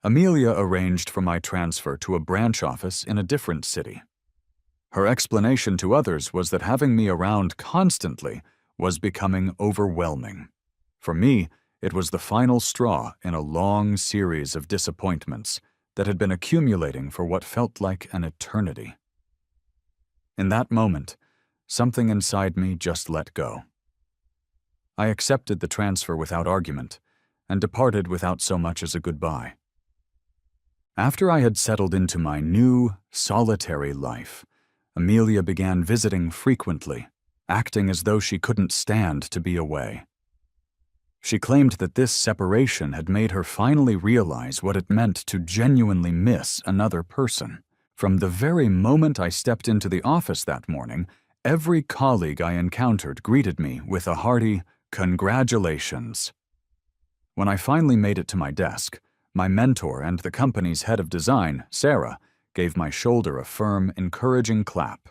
Amelia arranged for my transfer to a branch office in a different city. Her explanation to others was that having me around constantly was becoming overwhelming. For me, it was the final straw in a long series of disappointments that had been accumulating for what felt like an eternity. In that moment, something inside me just let go. I accepted the transfer without argument and departed without so much as a goodbye. After I had settled into my new, solitary life, Amelia began visiting frequently, acting as though she couldn't stand to be away. She claimed that this separation had made her finally realize what it meant to genuinely miss another person. From the very moment I stepped into the office that morning, every colleague I encountered greeted me with a hearty, "Congratulations." When I finally made it to my desk, my mentor and the company's head of design, Sarah, gave my shoulder a firm, encouraging clap.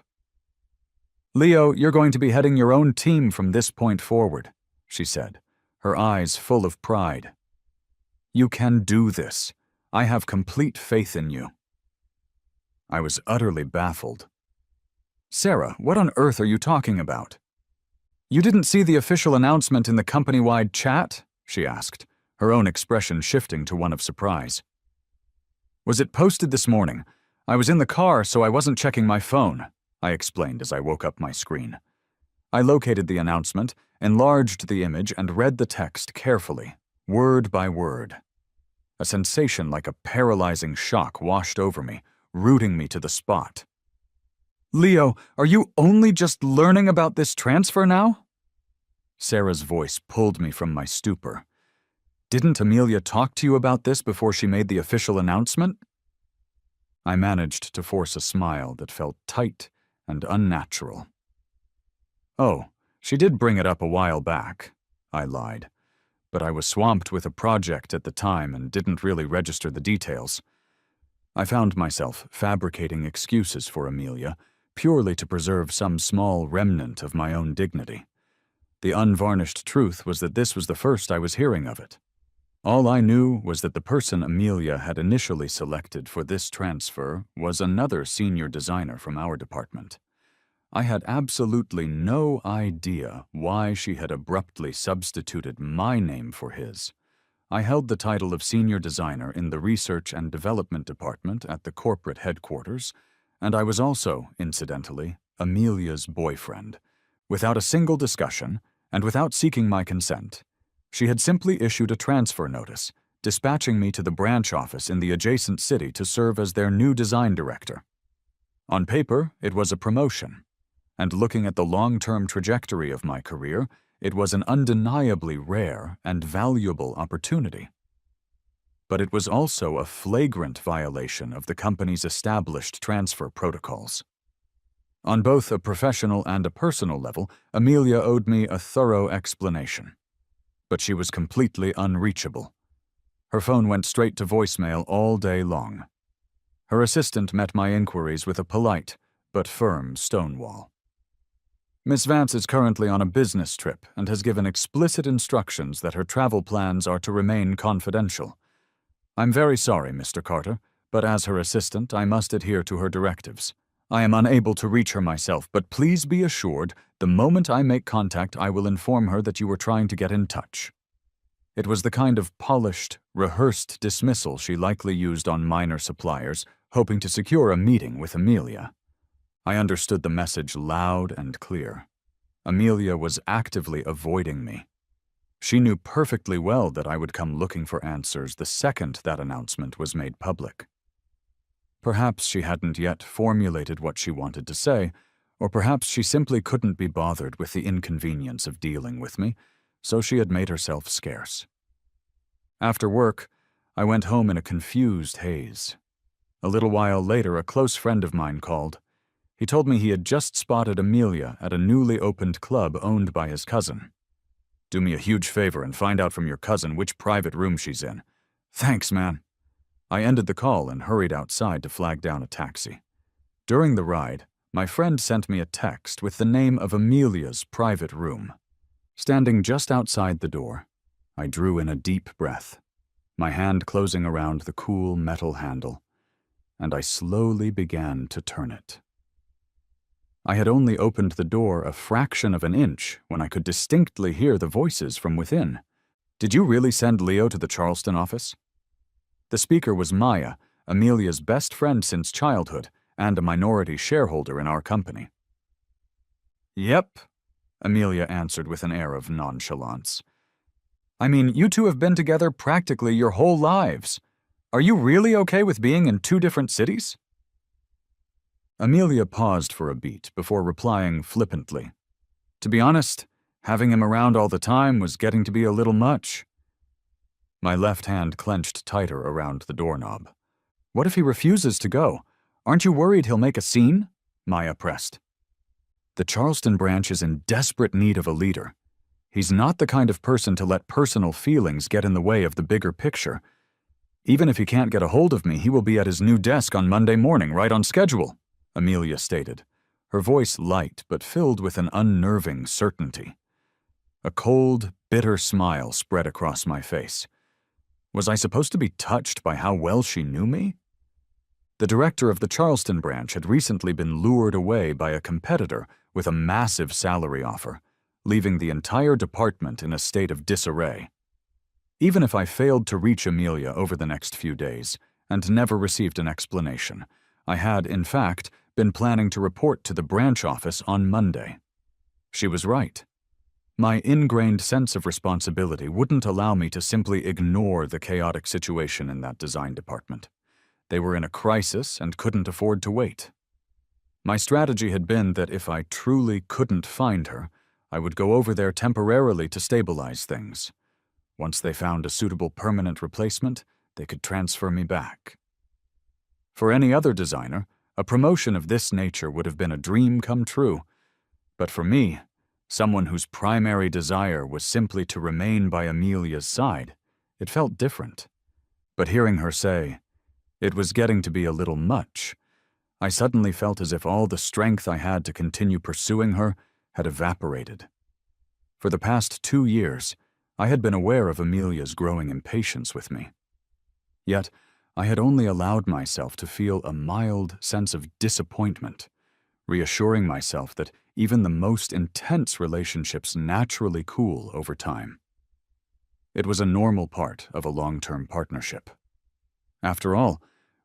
"Leo, you're going to be heading your own team from this point forward," she said, her eyes full of pride. "You can do this. I have complete faith in you." I was utterly baffled. "Sarah, what on earth are you talking about?" "You didn't see the official announcement in the company-wide chat?" she asked, her own expression shifting to one of surprise. "Was it posted this morning? I was in the car, so I wasn't checking my phone," I explained as I woke up my screen. I located the announcement, enlarged the image, and read the text carefully, word by word. A sensation like a paralyzing shock washed over me, rooting me to the spot. "Leo, are you only just learning about this transfer now?" Sarah's voice pulled me from my stupor. "Didn't Amelia talk to you about this before she made the official announcement?" I managed to force a smile that felt tight and unnatural. "Oh, she did bring it up a while back," I lied, but I was swamped with a project at the time and didn't really register the details. I found myself fabricating excuses for Amelia, purely to preserve some small remnant of my own dignity. The unvarnished truth was that this was the first I was hearing of it. All I knew was that the person Amelia had initially selected for this transfer was another senior designer from our department. I had absolutely no idea why she had abruptly substituted my name for his. I held the title of senior designer in the research and development department at the corporate headquarters, and I was also, incidentally, Amelia's boyfriend. Without a single discussion, and without seeking my consent, she had simply issued a transfer notice, dispatching me to the branch office in the adjacent city to serve as their new design director. On paper, it was a promotion, and looking at the long-term trajectory of my career, it was an undeniably rare and valuable opportunity. But it was also a flagrant violation of the company's established transfer protocols. On both a professional and a personal level, Amelia owed me a thorough explanation. But she was completely unreachable. Her phone went straight to voicemail all day long. Her assistant met my inquiries with a polite but firm stonewall. "Miss Vance is currently on a business trip and has given explicit instructions that her travel plans are to remain confidential. I'm very sorry, Mr. Carter, but as her assistant, I must adhere to her directives. I am unable to reach her myself, but please be assured, the moment I make contact, I will inform her that you were trying to get in touch." It was the kind of polished, rehearsed dismissal she likely used on minor suppliers, hoping to secure a meeting with Amelia. I understood the message loud and clear. Amelia was actively avoiding me. She knew perfectly well that I would come looking for answers the second that announcement was made public. Perhaps she hadn't yet formulated what she wanted to say, or perhaps she simply couldn't be bothered with the inconvenience of dealing with me, so she had made herself scarce. After work, I went home in a confused haze. A little while later, a close friend of mine called. He told me he had just spotted Amelia at a newly opened club owned by his cousin. "Do me a huge favor and find out from your cousin which private room she's in." "Thanks, man." I ended the call and hurried outside to flag down a taxi. During the ride, my friend sent me a text with the name of Amelia's private room. Standing just outside the door, I drew in a deep breath. my hand closing around the cool metal handle, and I slowly began to turn it. I had only opened the door a fraction of an inch when I could distinctly hear the voices from within. "Did you really send Leo to the Charleston office?" The speaker was Maya, Amelia's best friend since childhood and a minority shareholder in our company. "Yep," Amelia answered with an air of nonchalance. "I mean, you two have been together practically your whole lives. Are you really okay with being in two different cities?" Amelia paused for a beat before replying flippantly. "To be honest, having him around all the time was getting to be a little much." My left hand clenched tighter around the doorknob. "What if he refuses to go? Aren't you worried he'll make a scene?" Maya pressed. "The Charleston branch is in desperate need of a leader. He's not the kind of person to let personal feelings get in the way of the bigger picture. Even if he can't get a hold of me, he will be at his new desk on Monday morning, right on schedule," Amelia stated, her voice light but filled with an unnerving certainty. A cold, bitter smile spread across my face. Was I supposed to be touched by how well she knew me? The director of the Charleston branch had recently been lured away by a competitor with a massive salary offer, leaving the entire department in a state of disarray. Even if I failed to reach Amelia over the next few days and never received an explanation, I had, in fact, been planning to report to the branch office on Monday. She was right. My ingrained sense of responsibility wouldn't allow me to simply ignore the chaotic situation in that design department. They were in a crisis and couldn't afford to wait. My strategy had been that if I truly couldn't find her, I would go over there temporarily to stabilize things. Once they found a suitable permanent replacement, they could transfer me back. For any other designer, a promotion of this nature would have been a dream come true. But for me, someone whose primary desire was simply to remain by Amelia's side, it felt different. But hearing her say, "It was getting to be a little much," I suddenly felt as if all the strength I had to continue pursuing her had evaporated. For the past 2 years, I had been aware of Amelia's growing impatience with me. Yet, I had only allowed myself to feel a mild sense of disappointment, reassuring myself that even the most intense relationships naturally cool over time. It was a normal part of a long-term partnership. After all,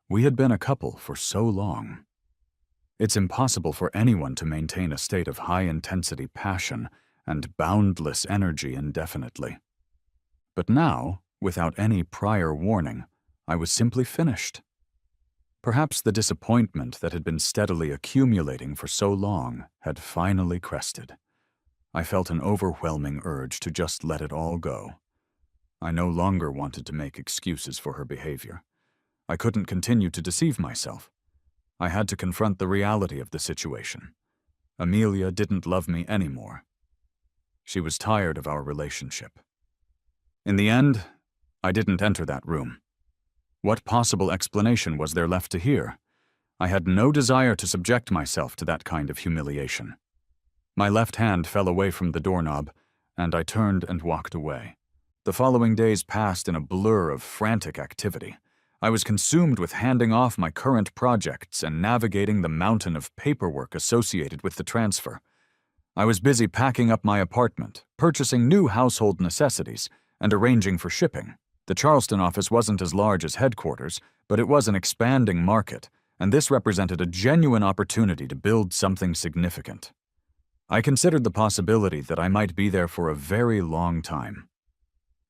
we had been a couple for so long. It's impossible for anyone to maintain a state of high-intensity passion and boundless energy indefinitely. But now, without any prior warning, I was simply finished. Perhaps the disappointment that had been steadily accumulating for so long had finally crested. I felt an overwhelming urge to just let it all go. I no longer wanted to make excuses for her behavior. I couldn't continue to deceive myself. I had to confront the reality of the situation. Amelia didn't love me anymore. She was tired of our relationship. In the end, I didn't enter that room. What possible explanation was there left to hear? I had no desire to subject myself to that kind of humiliation. My left hand fell away from the doorknob, and I turned and walked away. The following days passed in a blur of frantic activity. I was consumed with handing off my current projects and navigating the mountain of paperwork associated with the transfer. I was busy packing up my apartment, purchasing new household necessities, and arranging for shipping. The Charleston office wasn't as large as headquarters, but it was an expanding market, and this represented a genuine opportunity to build something significant. I considered the possibility that I might be there for a very long time.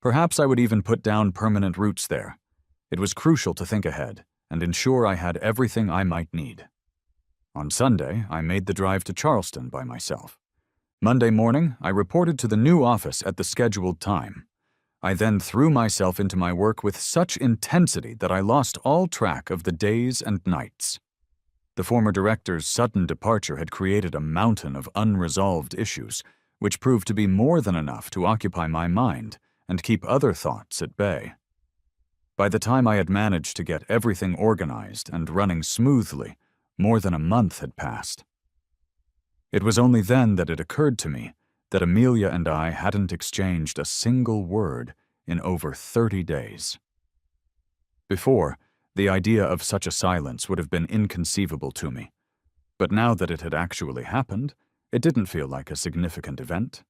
Perhaps I would even put down permanent roots there. It was crucial to think ahead and ensure I had everything I might need. On Sunday, I made the drive to Charleston by myself. Monday morning, I reported to the new office at the scheduled time. I then threw myself into my work with such intensity that I lost all track of the days and nights. The former director's sudden departure had created a mountain of unresolved issues, which proved to be more than enough to occupy my mind and keep other thoughts at bay. By the time I had managed to get everything organized and running smoothly, more than a month had passed. It was only then that it occurred to me that Amelia and I hadn't exchanged a single word in over 30 days. Before, the idea of such a silence would have been inconceivable to me. But now that it had actually happened, it didn't feel like a significant event.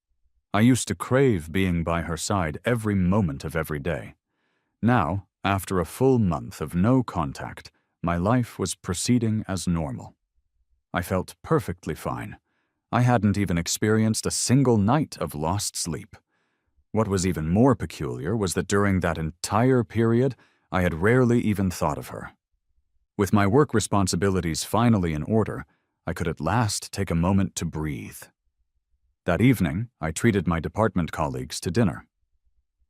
I used to crave being by her side every moment of every day. Now, after a full month of no contact, my life was proceeding as normal. I felt perfectly fine. I hadn't even experienced a single night of lost sleep. What was even more peculiar was that during that entire period, I had rarely even thought of her. With my work responsibilities finally in order, I could at last take a moment to breathe. That evening, I treated my department colleagues to dinner.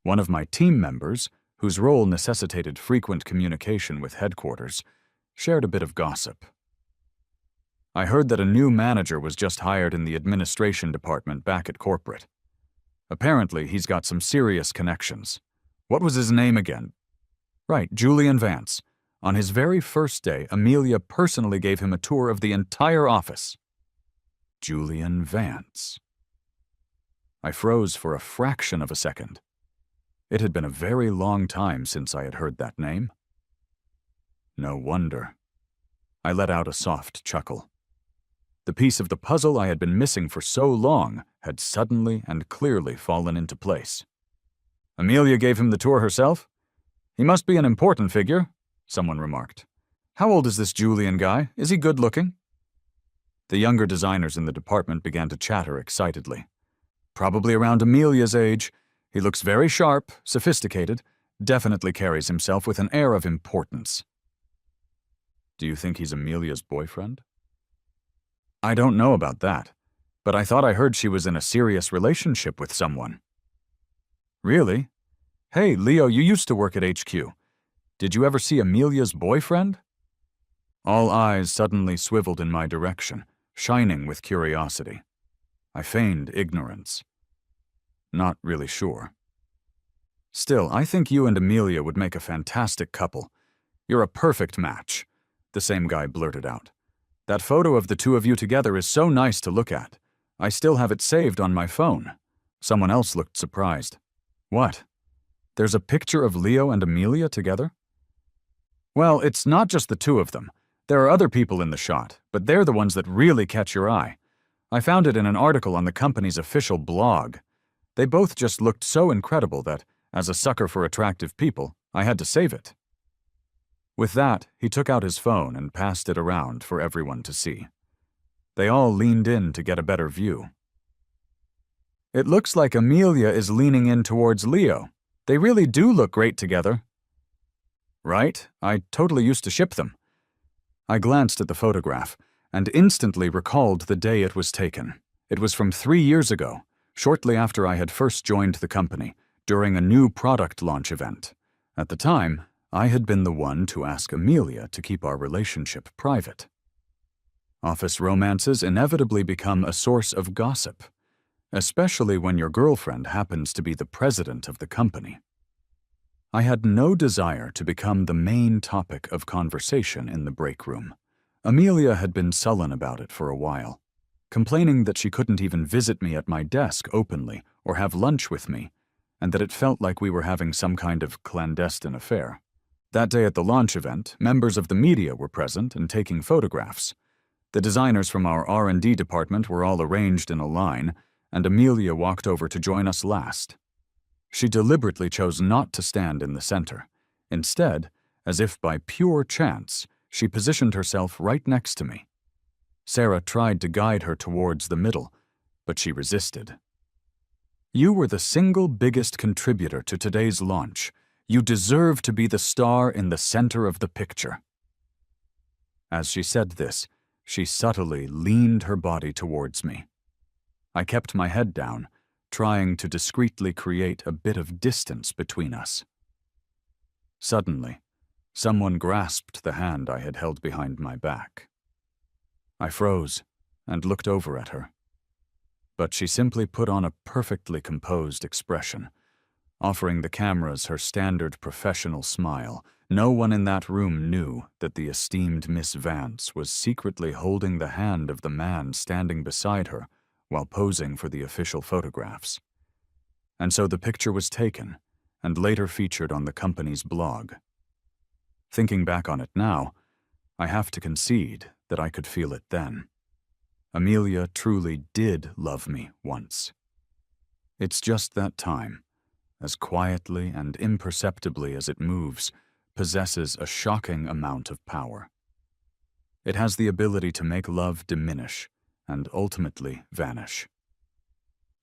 One of my team members, whose role necessitated frequent communication with headquarters, shared a bit of gossip. I heard that a new manager was just hired in the administration department back at corporate. Apparently, he's got some serious connections. What was his name again? Right, Julian Vance. On his very first day, Amelia personally gave him a tour of the entire office. Julian Vance. I froze for a fraction of a second. It had been a very long time since I had heard that name. No wonder. I let out a soft chuckle. The piece of the puzzle I had been missing for so long had suddenly and clearly fallen into place. Amelia gave him the tour herself? He must be an important figure, someone remarked. How old is this Julian guy? Is he good-looking? The younger designers in the department began to chatter excitedly. Probably around Amelia's age. He looks very sharp, sophisticated, definitely carries himself with an air of importance. Do you think he's Amelia's boyfriend? I don't know about that, but I thought I heard she was in a serious relationship with someone. Really? Hey, Leo, you used to work at HQ. Did you ever see Amelia's boyfriend? All eyes suddenly swiveled in my direction, shining with curiosity. I feigned ignorance. Not really sure. Still, I think you and Amelia would make a fantastic couple. You're a perfect match, the same guy blurted out. That photo of the two of you together is so nice to look at. I still have it saved on my phone. Someone else looked surprised. What? There's a picture of Leo and Amelia together? Well, it's not just the two of them. There are other people in the shot, but they're the ones that really catch your eye. I found it in an article on the company's official blog. They both just looked so incredible that, as a sucker for attractive people, I had to save it. With that, he took out his phone and passed it around for everyone to see. They all leaned in to get a better view. It looks like Amelia is leaning in towards Leo. They really do look great together. Right? I totally used to ship them. I glanced at the photograph and instantly recalled the day it was taken. It was from 3 years ago, shortly after I had first joined the company, during a new product launch event. At the time, I had been the one to ask Amelia to keep our relationship private. Office romances inevitably become a source of gossip, especially when your girlfriend happens to be the president of the company. I had no desire to become the main topic of conversation in the break room. Amelia had been sullen about it for a while, complaining that she couldn't even visit me at my desk openly or have lunch with me, and that it felt like we were having some kind of clandestine affair. That day at the launch event, members of the media were present and taking photographs. The designers from our R&D department were all arranged in a line, and Amelia walked over to join us last. She deliberately chose not to stand in the center. Instead, as if by pure chance, she positioned herself right next to me. Sarah tried to guide her towards the middle, but she resisted. You were the single biggest contributor to today's launch. You deserve to be the star in the center of the picture. As she said this, she subtly leaned her body towards me. I kept my head down, trying to discreetly create a bit of distance between us. Suddenly, someone grasped the hand I had held behind my back. I froze and looked over at her, but she simply put on a perfectly composed expression, offering the cameras her standard professional smile. No one in that room knew that the esteemed Miss Vance was secretly holding the hand of the man standing beside her while posing for the official photographs. And so the picture was taken and later featured on the company's blog. Thinking back on it now, I have to concede that I could feel it then. Amelia truly did love me once. It's just that time, as quietly and imperceptibly as it moves, possesses a shocking amount of power. It has the ability to make love diminish and ultimately vanish.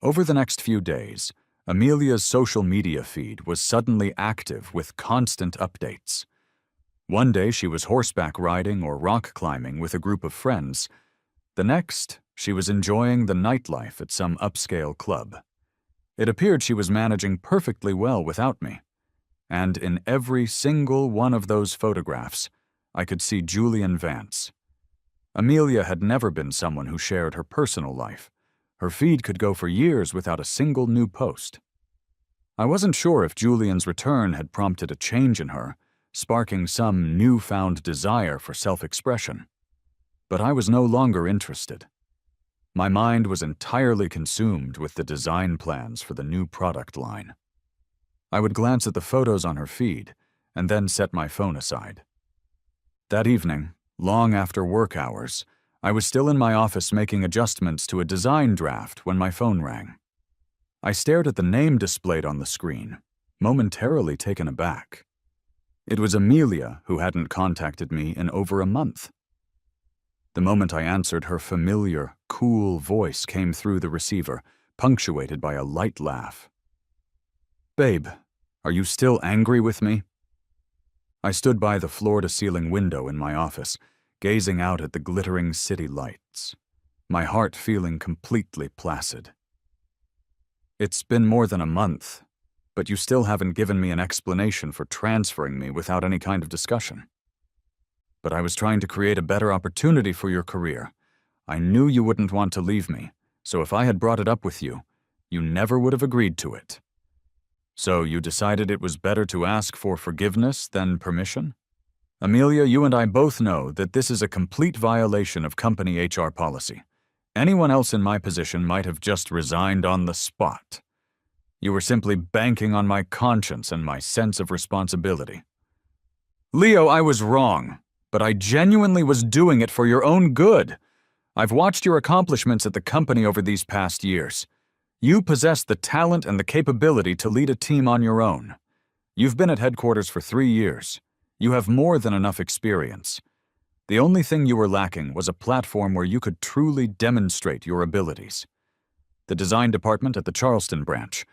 Over the next few days, Amelia's social media feed was suddenly active with constant updates. One day she was horseback riding or rock climbing with a group of friends. The next, she was enjoying the nightlife at some upscale club. It appeared she was managing perfectly well without me. And in every single one of those photographs, I could see Julian Vance. Amelia had never been someone who shared her personal life. Her feed could go for years without a single new post. I wasn't sure if Julian's return had prompted a change in her, sparking some newfound desire for self-expression. But I was no longer interested. My mind was entirely consumed with the design plans for the new product line. I would glance at the photos on her feed, and then set my phone aside. That evening, long after work hours, I was still in my office making adjustments to a design draft when my phone rang. I stared at the name displayed on the screen, momentarily taken aback. It was Amelia, who hadn't contacted me in over a month. The moment I answered, her familiar, cool voice came through the receiver, punctuated by a light laugh. "Babe, are you still angry with me?" I stood by the floor-to-ceiling window in my office, gazing out at the glittering city lights, my heart feeling completely placid. "It's been more than a month, but you still haven't given me an explanation for transferring me without any kind of discussion. But I was trying to create a better opportunity for your career. I knew you wouldn't want to leave me, so if I had brought it up with you, you never would have agreed to it. So you decided it was better to ask for forgiveness than permission? Amelia, you and I both know that this is a complete violation of company HR policy. Anyone else in my position might have just resigned on the spot. You were simply banking on my conscience and my sense of responsibility." "Leo, I was wrong, but I genuinely was doing it for your own good. I've watched your accomplishments at the company over these past years. You possess the talent and the capability to lead a team on your own. You've been at headquarters for 3 years. You have more than enough experience. The only thing you were lacking was a platform where you could truly demonstrate your abilities. The design department at the Charleston branch,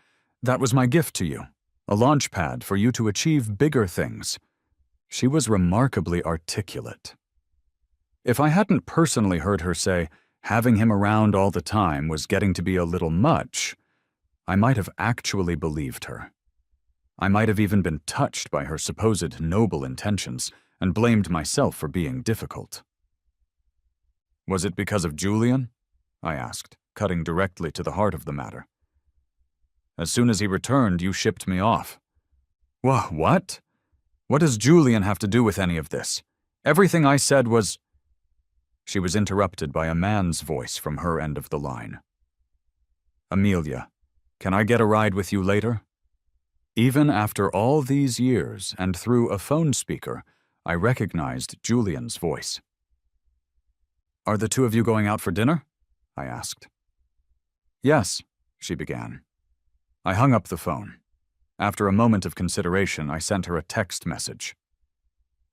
that was my gift to you, a launch pad for you to achieve bigger things." She was remarkably articulate. If I hadn't personally heard her say having him around all the time was getting to be a little much, I might have actually believed her. I might have even been touched by her supposed noble intentions and blamed myself for being difficult. "Was it because of Julian?" I asked, cutting directly to the heart of the matter. "As soon as he returned, you shipped me off." What? What does Julian have to do with any of this? Everything I said was—" She was interrupted by a man's voice from her end of the line. "Amelia, can I get a ride with you later?" Even after all these years and through a phone speaker, I recognized Julian's voice. "Are the two of you going out for dinner?" I asked. "Yes," she began. I hung up the phone. After a moment of consideration, I sent her a text message.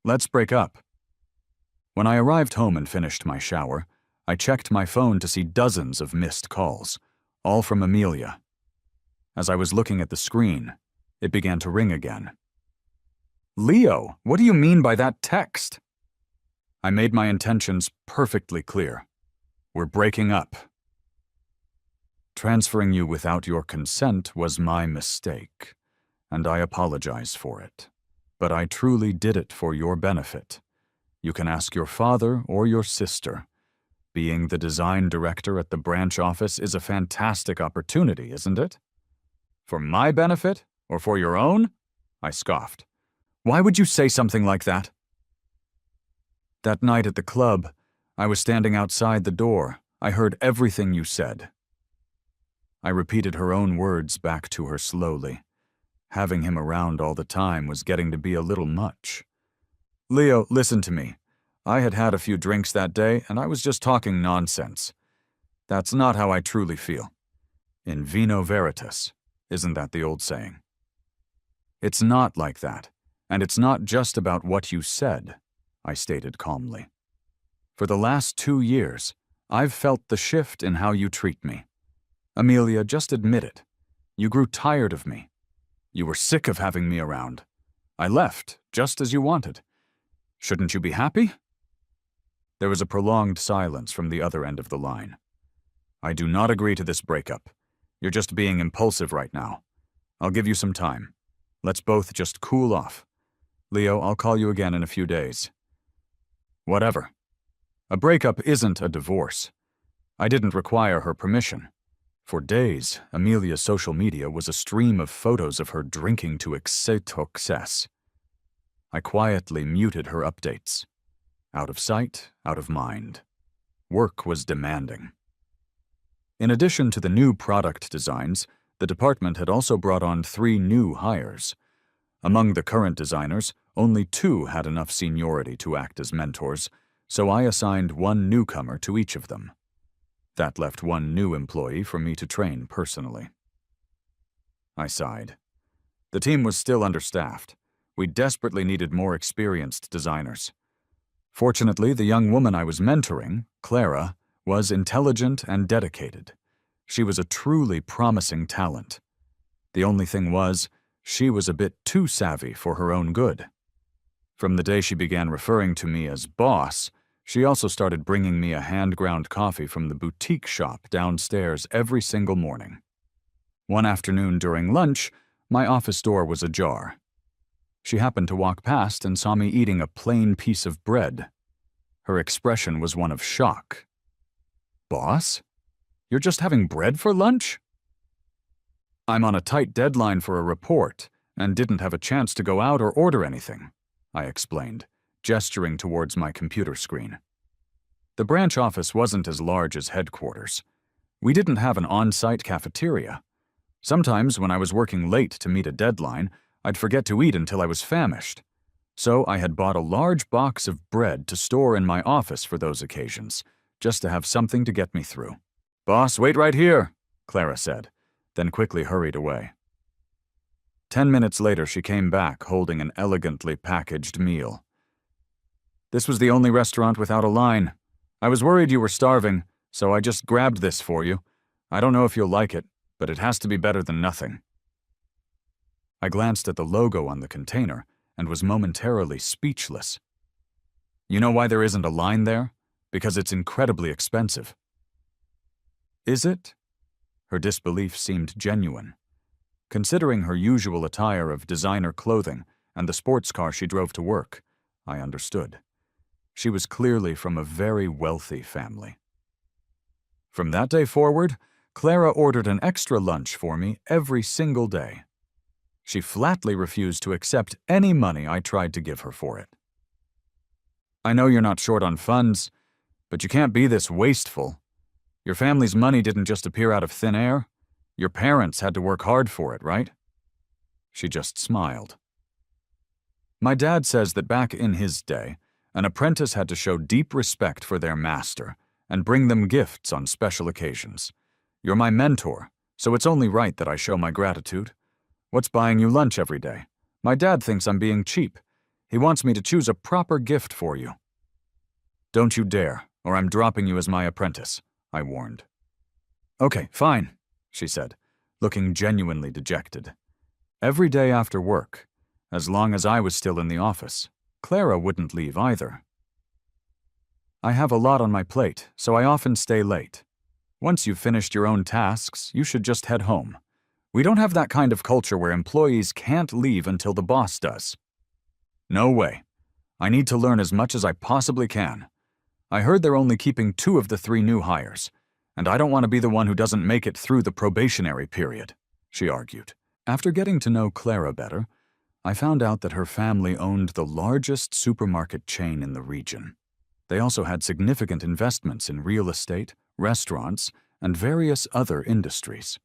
"Let's break up." When I arrived home and finished my shower, I checked my phone to see dozens of missed calls, all from Amelia. As I was looking at the screen, it began to ring again. "Leo, what do you mean by that text?" I made my intentions perfectly clear. We're breaking up. Transferring you without your consent was my mistake, and I apologize for it. But I truly did it for your benefit. You can ask your father or your sister. Being the design director at the branch office is a fantastic opportunity, isn't it? For my benefit? Or for your own? I scoffed. Why would you say something like that? That night at the club, I was standing outside the door. I heard everything you said. I repeated her own words back to her slowly. Having him around all the time was getting to be a little much. Leo, listen to me. I had had a few drinks that day, and I was just talking nonsense. That's not how I truly feel. In vino veritas, isn't that the old saying? It's not like that, and it's not just about what you said, I stated calmly. For the last 2 years, I've felt the shift in how you treat me. Amelia, just admit it. You grew tired of me. You were sick of having me around. I left, just as you wanted. Shouldn't you be happy? There was a prolonged silence from the other end of the line. I do not agree to this breakup. You're just being impulsive right now. I'll give you some time. Let's both just cool off. Leo, I'll call you again in a few days. Whatever. A breakup isn't a divorce. I didn't require her permission. For days, Amelia's social media was a stream of photos of her drinking to excess. I quietly muted her updates. Out of sight, out of mind. Work was demanding. In addition to the new product designs, the department had also brought on 3 new hires. Among the current designers, only 2 had enough seniority to act as mentors, so I assigned 1 newcomer to each of them. That left 1 new employee for me to train personally. I sighed. The team was still understaffed. We desperately needed more experienced designers. Fortunately, the young woman I was mentoring, Clara, was intelligent and dedicated. She was a truly promising talent. The only thing was, she was a bit too savvy for her own good. From the day she began referring to me as boss, she also started bringing me a hand-ground coffee from the boutique shop downstairs every single morning. One afternoon during lunch, my office door was ajar. She happened to walk past and saw me eating a plain piece of bread. Her expression was one of shock. Boss? You're just having bread for lunch? I'm on a tight deadline for a report and didn't have a chance to go out or order anything, I explained, gesturing towards my computer screen. The branch office wasn't as large as headquarters. We didn't have an on-site cafeteria. Sometimes when I was working late to meet a deadline, I'd forget to eat until I was famished. So I had bought a large box of bread to store in my office for those occasions, just to have something to get me through. Boss, wait right here, Clara said, then quickly hurried away. 10 minutes later, she came back holding an elegantly packaged meal. This was the only restaurant without a line. I was worried you were starving, so I just grabbed this for you. I don't know if you'll like it, but it has to be better than nothing. I glanced at the logo on the container and was momentarily speechless. You know why there isn't a line there? Because it's incredibly expensive. Is it? Her disbelief seemed genuine. Considering her usual attire of designer clothing and the sports car she drove to work, I understood. She was clearly from a very wealthy family. From that day forward, Clara ordered an extra lunch for me every single day. She flatly refused to accept any money I tried to give her for it. I know you're not short on funds, but you can't be this wasteful. Your family's money didn't just appear out of thin air. Your parents had to work hard for it, right? She just smiled. My dad says that back in his day, an apprentice had to show deep respect for their master and bring them gifts on special occasions. You're my mentor, so it's only right that I show my gratitude. What's buying you lunch every day? My dad thinks I'm being cheap. He wants me to choose a proper gift for you. Don't you dare, or I'm dropping you as my apprentice, I warned. Okay, fine, she said, looking genuinely dejected. Every day after work, as long as I was still in the office, Clara wouldn't leave either. I have a lot on my plate, so I often stay late. Once you've finished your own tasks, you should just head home. We don't have that kind of culture where employees can't leave until the boss does. No way. I need to learn as much as I possibly can. I heard they're only keeping 2 of the 3 new hires, and I don't want to be the one who doesn't make it through the probationary period, she argued. After getting to know Clara better, I found out that her family owned the largest supermarket chain in the region. They also had significant investments in real estate, restaurants, and various other industries.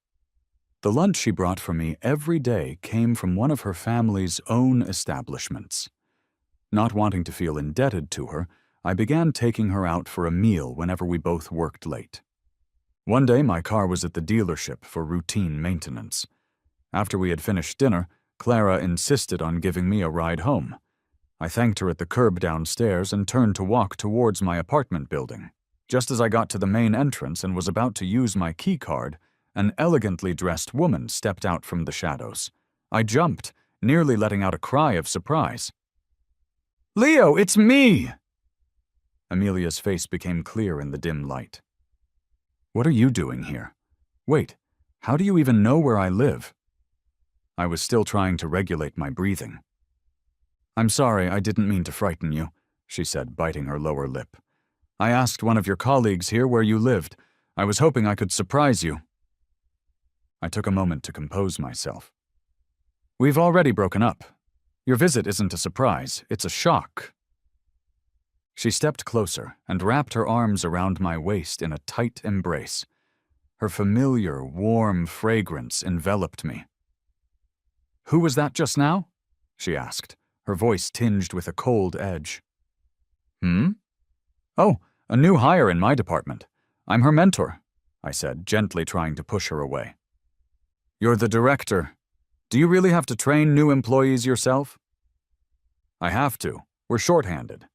The lunch she brought for me every day came from one of her family's own establishments. Not wanting to feel indebted to her, I began taking her out for a meal whenever we both worked late. One day, my car was at the dealership for routine maintenance. After we had finished dinner, Clara insisted on giving me a ride home. I thanked her at the curb downstairs and turned to walk towards my apartment building. Just as I got to the main entrance and was about to use my key card, an elegantly dressed woman stepped out from the shadows. I jumped, nearly letting out a cry of surprise. "Leo, it's me!" Amelia's face became clear in the dim light. "What are you doing here? Wait, how do you even know where I live?" I was still trying to regulate my breathing. "I'm sorry, I didn't mean to frighten you," she said, biting her lower lip. "I asked one of your colleagues here where you lived. I was hoping I could surprise you." I took a moment to compose myself. "We've already broken up. Your visit isn't a surprise, it's a shock." She stepped closer and wrapped her arms around my waist in a tight embrace. Her familiar, warm fragrance enveloped me. "Who was that just now?" she asked, her voice tinged with a cold edge. "Oh, a new hire in my department. I'm her mentor," I said, gently trying to push her away. "You're the director. Do you really have to train new employees yourself?" "I have to. We're shorthanded."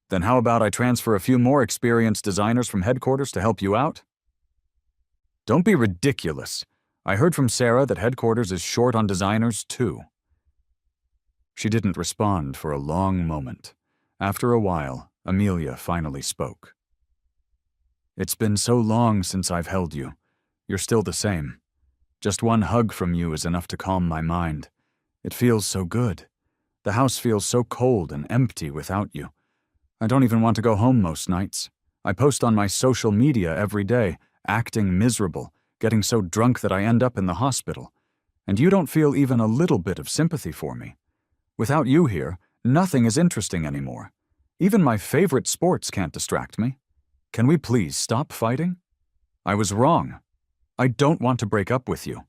"Then how about I transfer a few more experienced designers from headquarters to help you out?" "Don't be ridiculous. I heard from Sarah that headquarters is short on designers, too." She didn't respond for a long moment. After a while, Amelia finally spoke. "It's been so long since I've held you. You're still the same. Just one hug from you is enough to calm my mind. It feels so good. The house feels so cold and empty without you. I don't even want to go home most nights. I post on my social media every day, acting miserable, getting so drunk that I end up in the hospital. And you don't feel even a little bit of sympathy for me. Without you here, nothing is interesting anymore. Even my favorite sports can't distract me. Can we please stop fighting? I was wrong. I don't want to break up with you."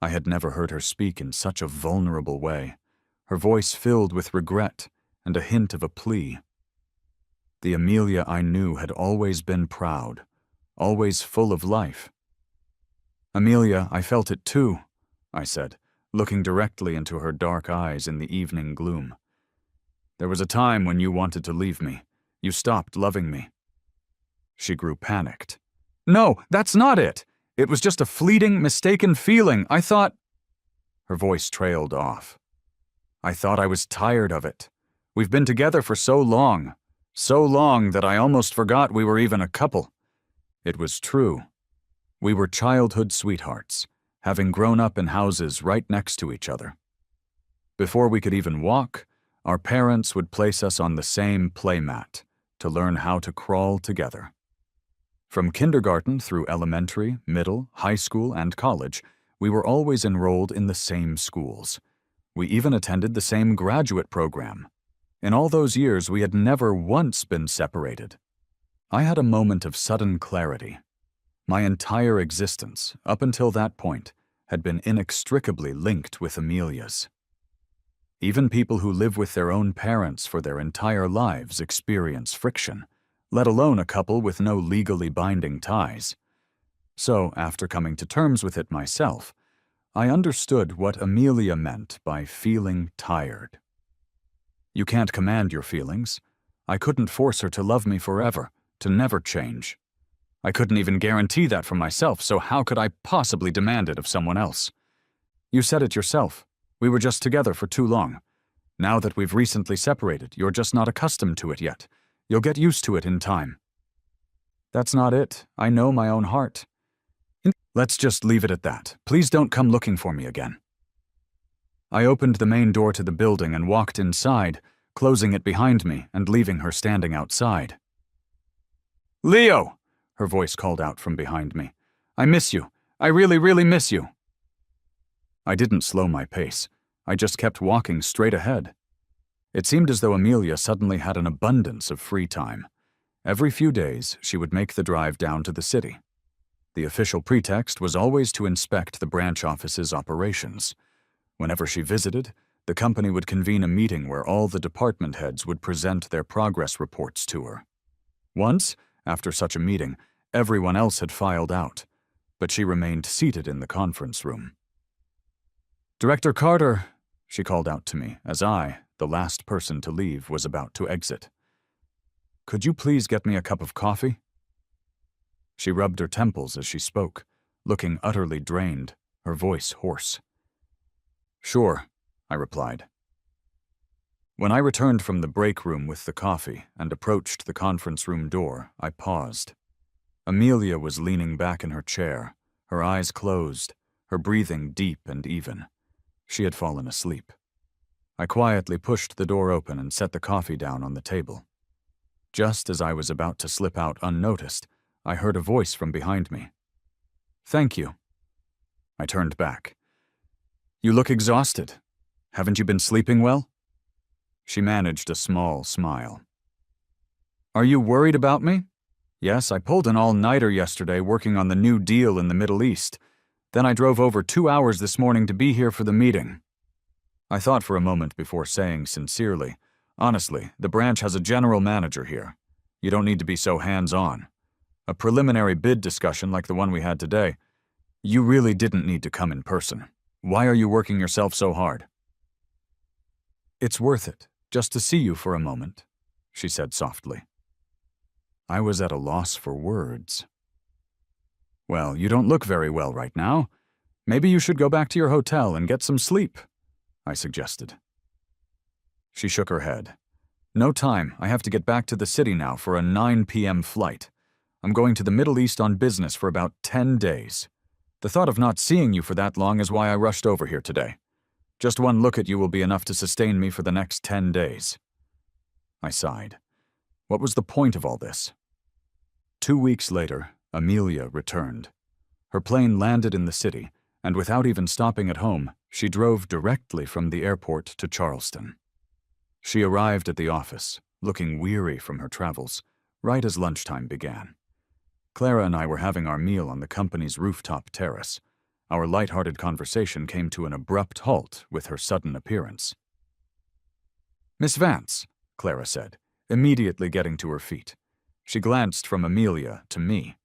I had never heard her speak in such a vulnerable way, her voice filled with regret and a hint of a plea. The Amelia I knew had always been proud, always full of life. "Amelia, I felt it too," I said, looking directly into her dark eyes in the evening gloom. "There was a time when you wanted to leave me. You stopped loving me." She grew panicked. "No, that's not it. It was just a fleeting, mistaken feeling. I thought—" Her voice trailed off. "I thought I was tired of it. We've been together for so long that I almost forgot we were even a couple." It was true. We were childhood sweethearts, having grown up in houses right next to each other. Before we could even walk, our parents would place us on the same playmat to learn how to crawl together. From kindergarten through elementary, middle, high school, and college, we were always enrolled in the same schools. We even attended the same graduate program. In all those years, we had never once been separated. I had a moment of sudden clarity. My entire existence, up until that point, had been inextricably linked with Amelia's. Even people who live with their own parents for their entire lives experience friction, let alone a couple with no legally binding ties. So, after coming to terms with it myself, I understood what Amelia meant by feeling tired. You can't command your feelings. I couldn't force her to love me forever, to never change. I couldn't even guarantee that for myself, so how could I possibly demand it of someone else? You said it yourself. We were just together for too long. Now that we've recently separated, you're just not accustomed to it yet. You'll get used to it in time. That's not it. I know my own heart. Let's just leave it at that. Please don't come looking for me again. I opened the main door to the building and walked inside, closing it behind me and leaving her standing outside. "Leo!" her voice called out from behind me. "I miss you. I really, really miss you." I didn't slow my pace. I just kept walking straight ahead. It seemed as though Amelia suddenly had an abundance of free time. Every few days, she would make the drive down to the city. The official pretext was always to inspect the branch office's operations. Whenever she visited, The company would convene a meeting where all the department heads would present their progress reports to her. Once, after such a meeting, everyone else had filed out, but she remained seated in the conference room. "Director Carter," she called out to me as I, the last person to leave, was about to exit. "Could you please get me a cup of coffee?" She rubbed her temples as she spoke, looking utterly drained, her voice hoarse. "Sure," I replied. When I returned from the break room with the coffee and approached the conference room door, I paused. Amelia was leaning back in her chair, her eyes closed, her breathing deep and even. She had fallen asleep. I quietly pushed the door open and set the coffee down on the table. Just as I was about to slip out unnoticed, I heard a voice from behind me. "Thank you." I turned back. "You look exhausted. Haven't you been sleeping well?" She managed a small smile. "Are you worried about me?" "Yes, I pulled an all-nighter yesterday working on the new deal in the Middle East. Then I drove over 2 hours this morning to be here for the meeting." I thought for a moment before saying sincerely, "Honestly, the branch has a general manager here. You don't need to be so hands-on. A preliminary bid discussion like the one we had today. You really didn't need to come in person. Why are you working yourself so hard?" "It's worth it, just to see you for a moment," she said softly. I was at a loss for words. "Well, you don't look very well right now. Maybe you should go back to your hotel and get some sleep," I suggested. She shook her head. "No time. I have to get back to the city now for a 9 p.m. flight. I'm going to the Middle East on business for about 10 days. The thought of not seeing you for that long is why I rushed over here today. Just one look at you will be enough to sustain me for the next 10 days. I sighed. What was the point of all this? 2 weeks later, Amelia returned. Her plane landed in the city, and without even stopping at home, she drove directly from the airport to Charleston. She arrived at the office, looking weary from her travels, right as lunchtime began. Clara and I were having our meal on the company's rooftop terrace. Our light-hearted conversation came to an abrupt halt with her sudden appearance. "Miss Vance," Clara said, immediately getting to her feet. She glanced from Amelia to me.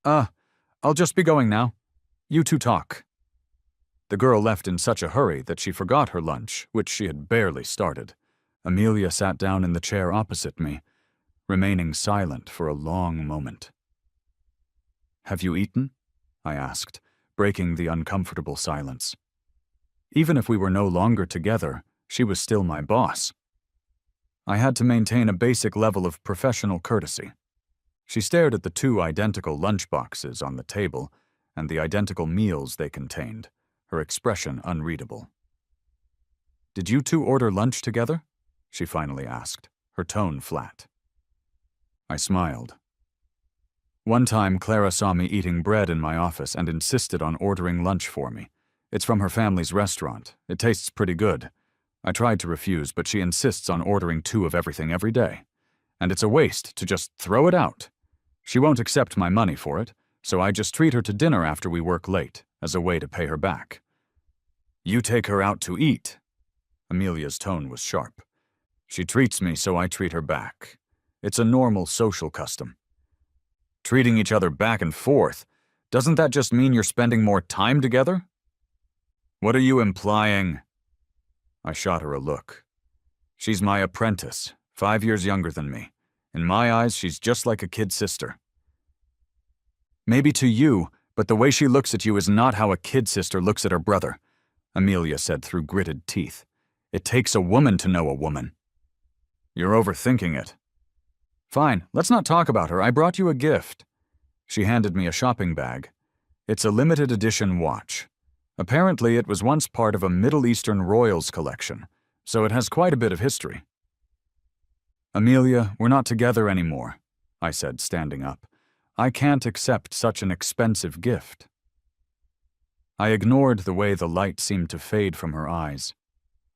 I'll just be going now. You two talk." The girl left in such a hurry that she forgot her lunch, which she had barely started. Amelia sat down in the chair opposite me, remaining silent for a long moment. "Have you eaten?" I asked, breaking the uncomfortable silence. Even if we were no longer together, she was still my boss. I had to maintain a basic level of professional courtesy. She stared at the 2 identical lunchboxes on the table and the identical meals they contained, her expression unreadable. "Did you two order lunch together?" she finally asked, her tone flat. I smiled. One time, Clara saw me eating bread in my office and insisted on ordering lunch for me. It's from her family's restaurant. It tastes pretty good. I tried to refuse, but she insists on ordering 2 of everything every day. And it's a waste to just throw it out. She won't accept my money for it, so I just treat her to dinner after we work late, as a way to pay her back. "You take her out to eat." Amelia's tone was sharp. "She treats me, so I treat her back. It's a normal social custom." "Treating each other back and forth, doesn't that just mean you're spending more time together?" "What are you implying?" I shot her a look. "She's my apprentice, 5 years younger than me. In my eyes, she's just like a kid sister." "Maybe to you, but the way she looks at you is not how a kid sister looks at her brother," Amelia said through gritted teeth. "It takes a woman to know a woman." "You're overthinking it." "Fine, let's not talk about her. I brought you a gift." She handed me a shopping bag. It's a limited edition watch. Apparently, it was once part of a Middle Eastern royals collection, so it has quite a bit of history. "Amelia, we're not together anymore," I said, standing up. "I can't accept such an expensive gift." I ignored the way the light seemed to fade from her eyes.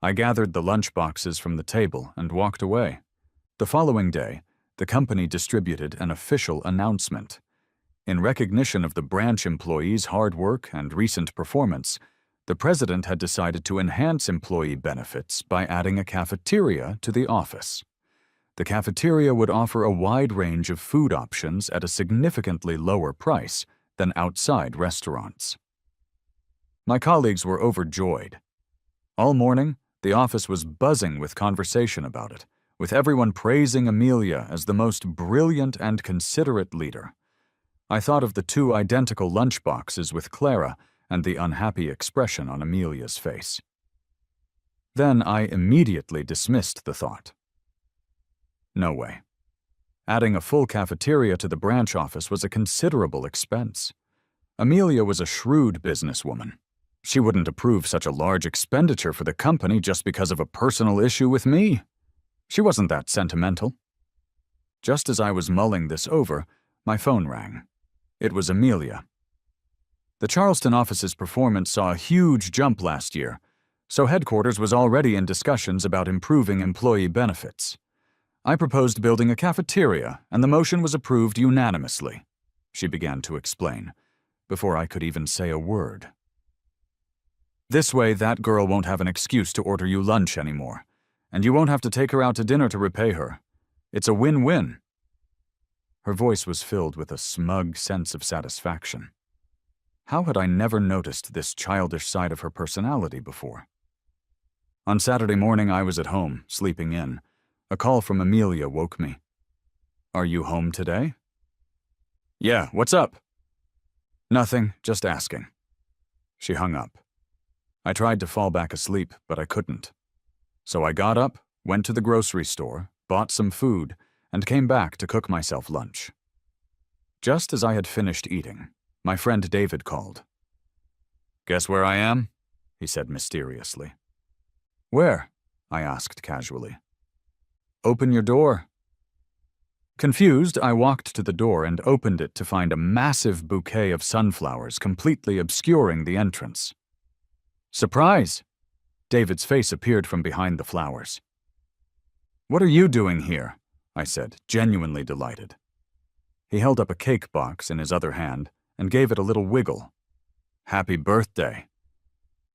I gathered the lunchboxes from the table and walked away. The following day, the company distributed an official announcement. In recognition of the branch employees' hard work and recent performance, The president had decided to enhance employee benefits by adding a cafeteria to the office. The cafeteria would offer a wide range of food options at a significantly lower price than outside restaurants. My colleagues were overjoyed. All morning, the office was buzzing with conversation about it, with everyone praising Amelia as the most brilliant and considerate leader. I thought of the 2 identical lunchboxes with Clara and the unhappy expression on Amelia's face. Then I immediately dismissed the thought. No way. Adding a full cafeteria to the branch office was a considerable expense. Amelia was a shrewd businesswoman. She wouldn't approve such a large expenditure for the company just because of a personal issue with me. She wasn't that sentimental. Just as I was mulling this over, my phone rang. It was Amelia. The Charleston office's performance saw a huge jump last year, so headquarters was already in discussions about improving employee benefits. I proposed building a cafeteria, and the motion was approved unanimously, she began to explain, before I could even say a word. This way, that girl won't have an excuse to order you lunch anymore, and you won't have to take her out to dinner to repay her. It's a win-win. Her voice was filled with a smug sense of satisfaction. How had I never noticed this childish side of her personality before? On Saturday morning, I was at home, sleeping in. A call from Amelia woke me. "Are you home today?" "Yeah, what's up?" "Nothing, just asking." She hung up. I tried to fall back asleep, but I couldn't. So I got up, went to the grocery store, bought some food, and came back to cook myself lunch. Just as I had finished eating, my friend David called. "Guess where I am?" he said mysteriously. "Where?" I asked casually. "Open your door." Confused, I walked to the door and opened it to find a massive bouquet of sunflowers completely obscuring the entrance. "Surprise!" David's face appeared from behind the flowers. "What are you doing here?" I said, genuinely delighted. He held up a cake box in his other hand and gave it a little wiggle. "Happy birthday."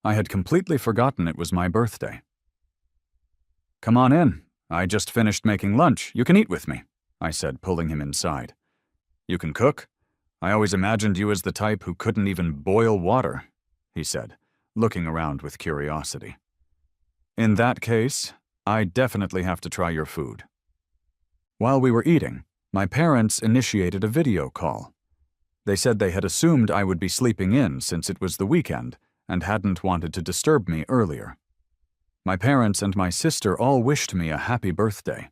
I had completely forgotten it was my birthday. "Come on in. I just finished making lunch. You can eat with me," I said, pulling him inside. "You can cook? I always imagined you as the type who couldn't even boil water," he said, looking around with curiosity. "In that case, I definitely have to try your food." While we were eating, my parents initiated a video call. They said they had assumed I would be sleeping in since it was the weekend and hadn't wanted to disturb me earlier. My parents and my sister all wished me a happy birthday.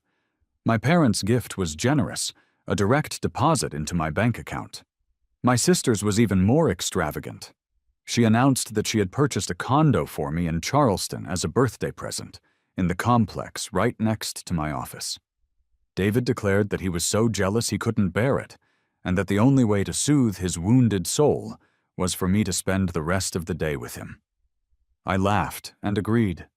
My parents' gift was generous, a direct deposit into my bank account. My sister's was even more extravagant. She announced that she had purchased a condo for me in Charleston as a birthday present, in the complex right next to my office. David declared that he was so jealous he couldn't bear it, and that the only way to soothe his wounded soul was for me to spend the rest of the day with him. I laughed and agreed.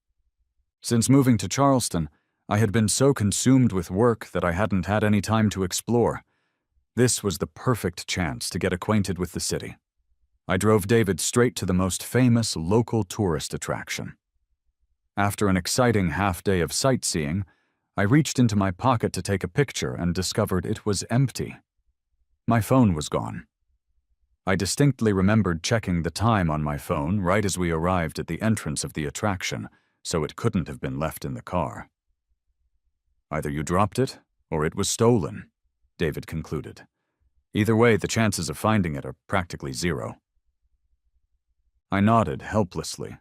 Since moving to Charleston, I had been so consumed with work that I hadn't had any time to explore. This was the perfect chance to get acquainted with the city. I drove David straight to the most famous local tourist attraction. After an exciting half-day of sightseeing, I reached into my pocket to take a picture and discovered it was empty. My phone was gone. I distinctly remembered checking the time on my phone right as we arrived at the entrance of the attraction, so it couldn't have been left in the car. "Either you dropped it, or it was stolen," David concluded. "Either way, the chances of finding it are practically zero." I nodded helplessly,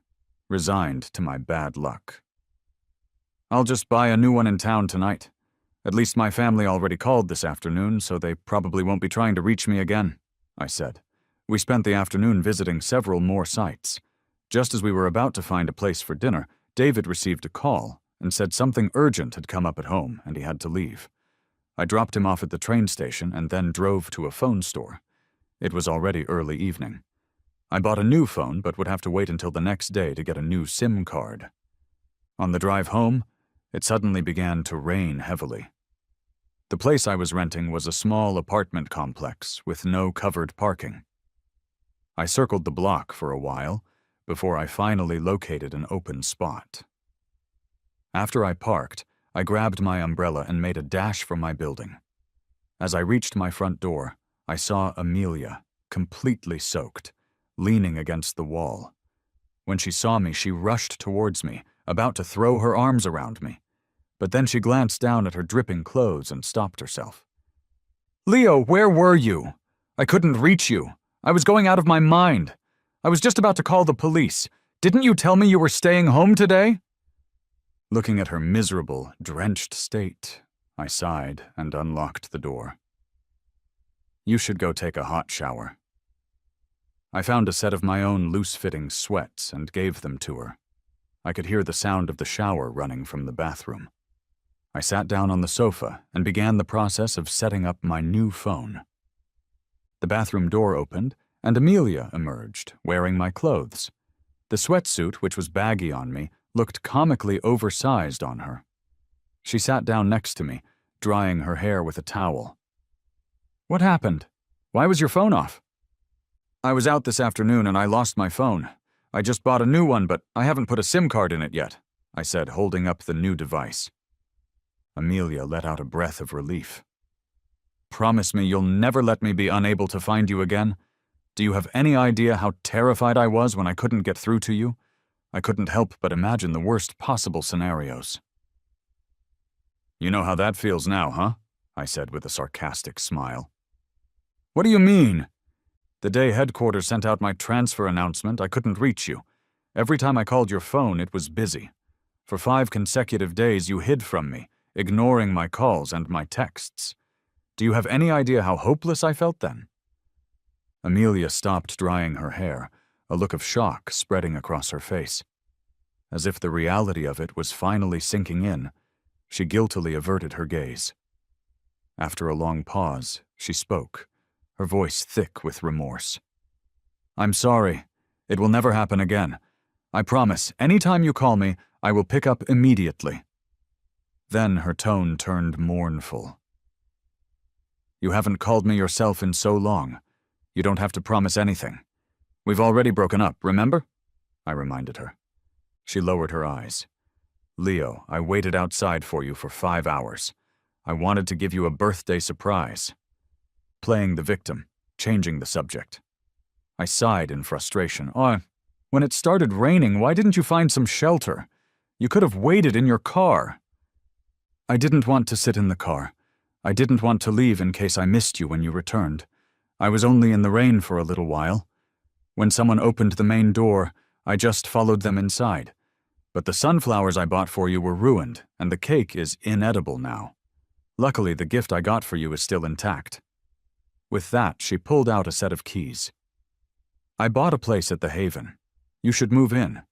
resigned to my bad luck. "I'll just buy a new one in town tonight. At least my family already called this afternoon, so they probably won't be trying to reach me again," I said. We spent the afternoon visiting several more sites. Just as we were about to find a place for dinner, David received a call and said something urgent had come up at home and he had to leave. I dropped him off at the train station and then drove to a phone store. It was already early evening. I bought a new phone but would have to wait until the next day to get a new SIM card. On the drive home, it suddenly began to rain heavily. The place I was renting was a small apartment complex with no covered parking. I circled the block for a while, before I finally located an open spot. After I parked, I grabbed my umbrella and made a dash for my building. As I reached my front door, I saw Amelia, completely soaked, leaning against the wall. When she saw me, she rushed towards me, about to throw her arms around me. But then she glanced down at her dripping clothes and stopped herself. "Leo, where were you? I couldn't reach you. I was going out of my mind. I was just about to call the police. Didn't you tell me you were staying home today?" Looking at her miserable, drenched state, I sighed and unlocked the door. "You should go take a hot shower." I found a set of my own loose-fitting sweats and gave them to her. I could hear the sound of the shower running from the bathroom. I sat down on the sofa and began the process of setting up my new phone. The bathroom door opened, and Amelia emerged, wearing my clothes. The sweatsuit, which was baggy on me, looked comically oversized on her. She sat down next to me, drying her hair with a towel. "What happened? Why was your phone off?" "I was out this afternoon and I lost my phone. I just bought a new one, but I haven't put a SIM card in it yet," I said, holding up the new device. Amelia let out a breath of relief. "Promise me you'll never let me be unable to find you again? Do you have any idea how terrified I was when I couldn't get through to you? I couldn't help but imagine the worst possible scenarios." "You know how that feels now, huh?" I said with a sarcastic smile. "What do you mean? The day headquarters sent out my transfer announcement, I couldn't reach you. Every time I called your phone, it was busy. For 5 consecutive days, you hid from me, ignoring my calls and my texts. Do you have any idea how hopeless I felt then?" Amelia stopped drying her hair, a look of shock spreading across her face. As if the reality of it was finally sinking in, she guiltily averted her gaze. After a long pause, she spoke, her voice thick with remorse. "I'm sorry. It will never happen again. I promise, any time you call me, I will pick up immediately." Then her tone turned mournful. "You haven't called me yourself in so long. You don't have to promise anything. We've already broken up, remember?" I reminded her. She lowered her eyes. "Leo, I waited outside for you for 5 hours. I wanted to give you a birthday surprise." Playing the victim, changing the subject. I sighed in frustration. "Oh, when it started raining, why didn't you find some shelter? You could have waited in your car." "I didn't want to sit in the car. I didn't want to leave in case I missed you when you returned. I was only in the rain for a little while. When someone opened the main door, I just followed them inside. But the sunflowers I bought for you were ruined, and the cake is inedible now. Luckily, the gift I got for you is still intact." With that, she pulled out a set of keys. "I bought a place at the Haven. You should move in.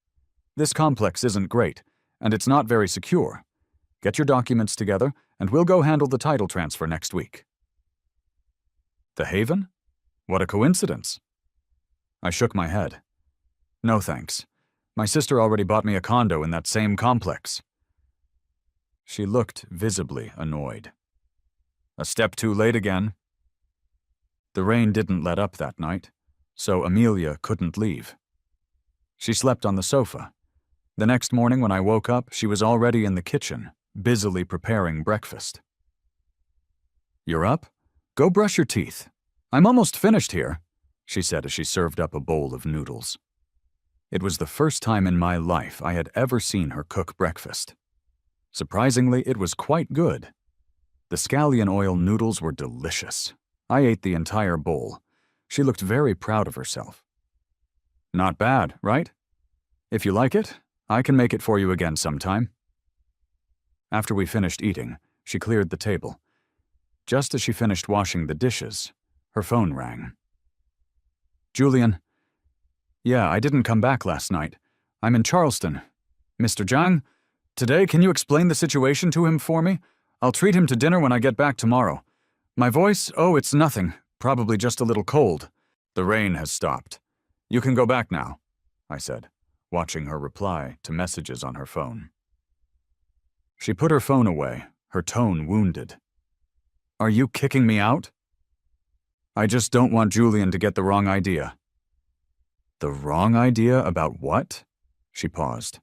This complex isn't great, and it's not very secure. Get your documents together, and we'll go handle the title transfer next week." "The Haven? What a coincidence." I shook my head. "No thanks. My sister already bought me a condo in that same complex." She looked visibly annoyed. "A step too late again." The rain didn't let up that night, so Amelia couldn't leave. She slept on the sofa. The next morning when I woke up, she was already in the kitchen, busily preparing breakfast. "You're up? Go brush your teeth. I'm almost finished here," she said as she served up a bowl of noodles. It was the first time in my life I had ever seen her cook breakfast. Surprisingly, it was quite good. The scallion oil noodles were delicious. I ate the entire bowl. She looked very proud of herself. "Not bad, right? If you like it, I can make it for you again sometime." After we finished eating, she cleared the table. Just as she finished washing the dishes, her phone rang. "Julian. Yeah, I didn't come back last night. I'm in Charleston. Mr. Zhang, today can you explain the situation to him for me? I'll treat him to dinner when I get back tomorrow. My voice, oh, it's nothing, probably just a little cold. The rain has stopped. You can go back now," I said, watching her reply to messages on her phone. She put her phone away, her tone wounded. "Are you kicking me out?" "I just don't want Julian to get the wrong idea." The wrong idea about what? She paused.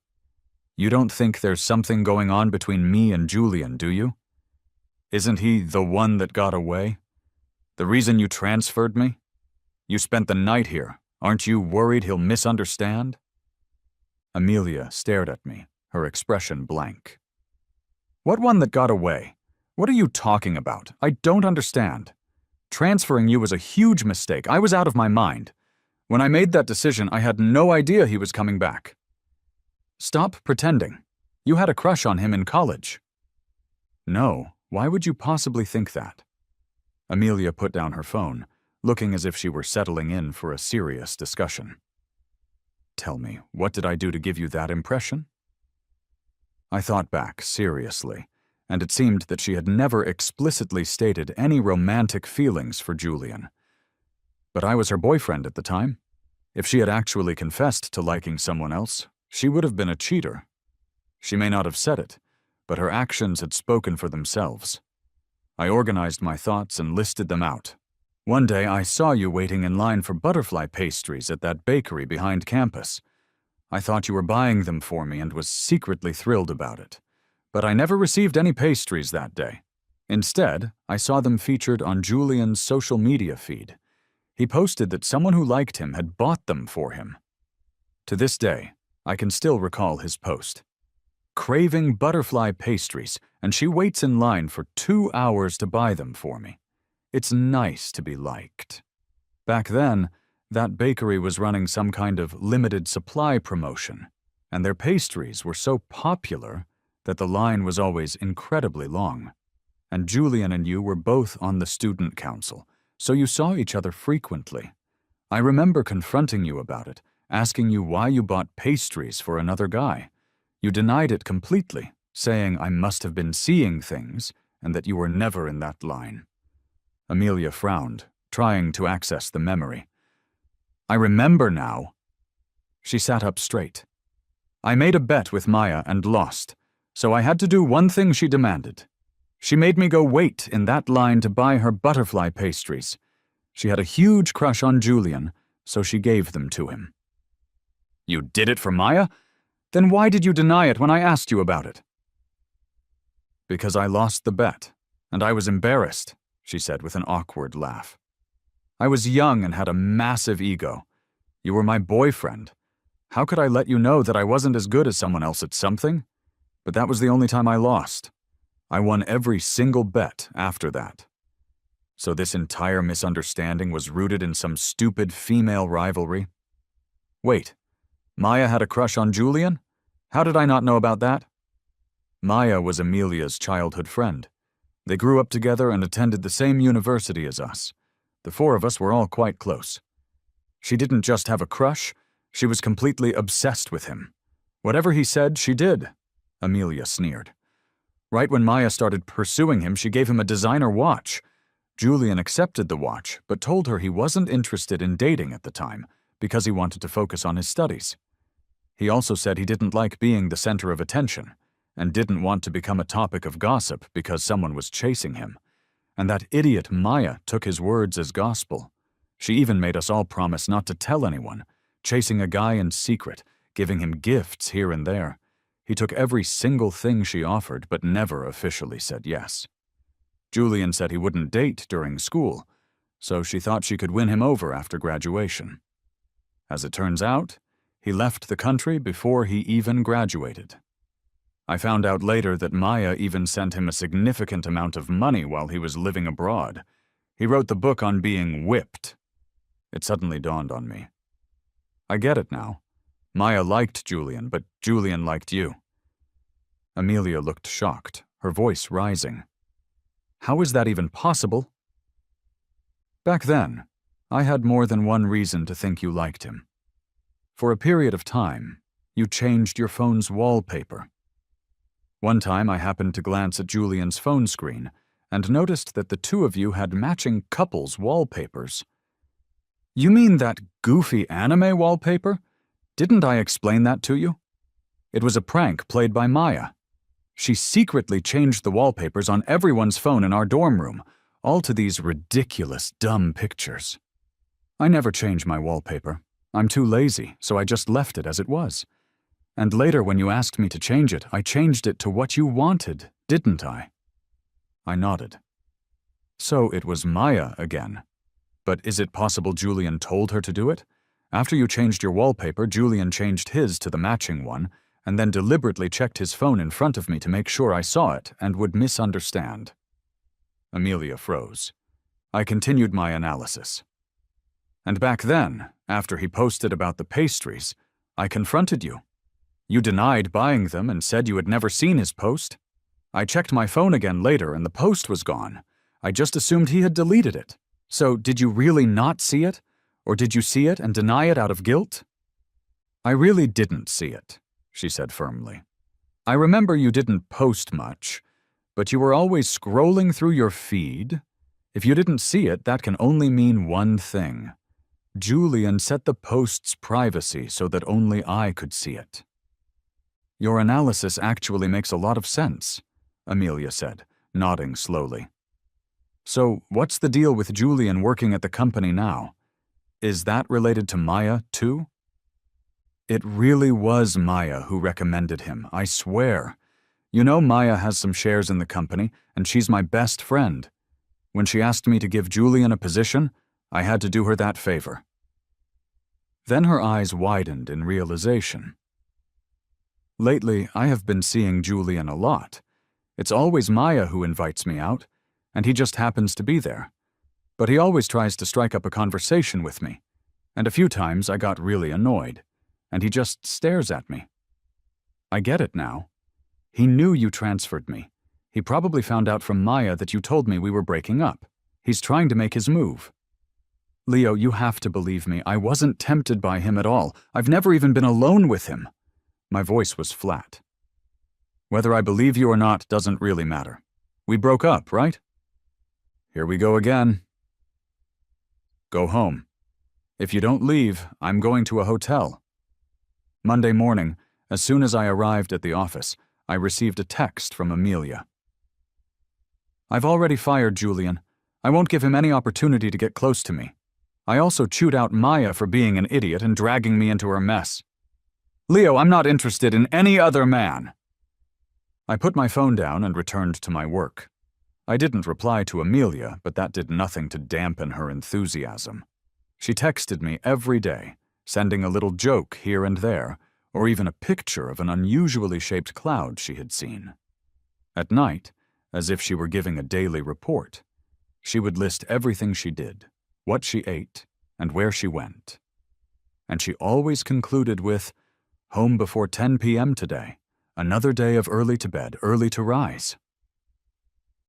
You don't think there's something going on between me and Julian, do you? Isn't he the one that got away? The reason you transferred me? You spent the night here. Aren't you worried he'll misunderstand? Amelia stared at me, her expression blank. What one that got away? What are you talking about? I don't understand. Transferring you was a huge mistake. I was out of my mind. When I made that decision, I had no idea he was coming back. Stop pretending. You had a crush on him in college. No, why would you possibly think that? Amelia put down her phone, looking as if she were settling in for a serious discussion. Tell me, what did I do to give you that impression? I thought back seriously, and it seemed that she had never explicitly stated any romantic feelings for Julian. But I was her boyfriend at the time. If she had actually confessed to liking someone else, she would have been a cheater. She may not have said it, but her actions had spoken for themselves. I organized my thoughts and listed them out. One day I saw you waiting in line for butterfly pastries at that bakery behind campus. I thought you were buying them for me and was secretly thrilled about it. But I never received any pastries that day. Instead, I saw them featured on Julian's social media feed. He posted that someone who liked him had bought them for him. To this day, I can still recall his post. Craving butterfly pastries, and she waits in line for 2 hours to buy them for me. It's nice to be liked. Back then, that bakery was running some kind of limited supply promotion, and their pastries were so popular that the line was always incredibly long. And Julian and you were both on the student council, so you saw each other frequently. I remember confronting you about it, asking you why you bought pastries for another guy. You denied it completely, saying I must have been seeing things and that you were never in that line. Amelia frowned, trying to access the memory. I remember now. She sat up straight. I made a bet with Maya and lost, so I had to do one thing she demanded. She made me go wait in that line to buy her butterfly pastries. She had a huge crush on Julian, so she gave them to him. You did it for Maya? Then why did you deny it when I asked you about it? Because I lost the bet, and I was embarrassed, she said with an awkward laugh. I was young and had a massive ego. You were my boyfriend. How could I let you know that I wasn't as good as someone else at something? But that was the only time I lost. I won every single bet after that. So this entire misunderstanding was rooted in some stupid female rivalry? Wait, Maya had a crush on Julian? How did I not know about that? Maya was Amelia's childhood friend. They grew up together and attended the same university as us. The four of us were all quite close. She didn't just have a crush, she was completely obsessed with him. Whatever he said, she did, Amelia sneered. Right when Maya started pursuing him, she gave him a designer watch. Julian accepted the watch, but told her he wasn't interested in dating at the time because he wanted to focus on his studies. He also said he didn't like being the center of attention and didn't want to become a topic of gossip because someone was chasing him. And that idiot Maya took his words as gospel. She even made us all promise not to tell anyone, chasing a guy in secret, giving him gifts here and there. He took every single thing she offered, but never officially said yes. Julian said he wouldn't date during school, so she thought she could win him over after graduation. As it turns out, he left the country before he even graduated. I found out later that Maya even sent him a significant amount of money while he was living abroad. He wrote the book on being whipped. It suddenly dawned on me. I get it now. Maya liked Julian, but Julian liked you. Amelia looked shocked, her voice rising. How is that even possible? Back then, I had more than one reason to think you liked him. For a period of time, you changed your phone's wallpaper. One time I happened to glance at Julian's phone screen and noticed that the two of you had matching couples wallpapers. You mean that goofy anime wallpaper? Didn't I explain that to you? It was a prank played by Maya. She secretly changed the wallpapers on everyone's phone in our dorm room, all to these ridiculous, dumb pictures. I never change my wallpaper. I'm too lazy, so I just left it as it was. And later when you asked me to change it, I changed it to what you wanted, didn't I?" I nodded. "So it was Maya again. But is it possible Julian told her to do it? After you changed your wallpaper, Julian changed his to the matching one, and then deliberately checked his phone in front of me to make sure I saw it and would misunderstand." Amelia froze. I continued my analysis. "And back then, after he posted about the pastries, I confronted you. You denied buying them and said you had never seen his post. I checked my phone again later and the post was gone. I just assumed he had deleted it. So did you really not see it? Or did you see it and deny it out of guilt?" "I really didn't see it," she said firmly. "I remember you didn't post much, but you were always scrolling through your feed. If you didn't see it, that can only mean one thing. Julian set the post's privacy so that only I could see it." "Your analysis actually makes a lot of sense," Amelia said, nodding slowly. "So what's the deal with Julian working at the company now? Is that related to Maya, too?" "It really was Maya who recommended him, I swear. You know Maya has some shares in the company, and she's my best friend. When she asked me to give Julian a position, I had to do her that favor." Then her eyes widened in realization. "Lately, I have been seeing Julian a lot. It's always Maya who invites me out, and he just happens to be there. But he always tries to strike up a conversation with me, and a few times I got really annoyed, and he just stares at me. I get it now. He knew you transferred me. He probably found out from Maya that you told me we were breaking up. He's trying to make his move. Leo, you have to believe me. I wasn't tempted by him at all. I've never even been alone with him." My voice was flat. "Whether I believe you or not doesn't really matter. We broke up, right?" "Here we go again." "Go home. If you don't leave, I'm going to a hotel." Monday morning, as soon as I arrived at the office, I received a text from Amelia. "I've already fired Julian. I won't give him any opportunity to get close to me. I also chewed out Maya for being an idiot and dragging me into her mess. Leo, I'm not interested in any other man." I put my phone down and returned to my work. I didn't reply to Amelia, but that did nothing to dampen her enthusiasm. She texted me every day, sending a little joke here and there, or even a picture of an unusually shaped cloud she had seen. At night, as if she were giving a daily report, she would list everything she did, what she ate, and where she went. And she always concluded with, "Home before 10 p.m. today. Another day of early to bed, early to rise."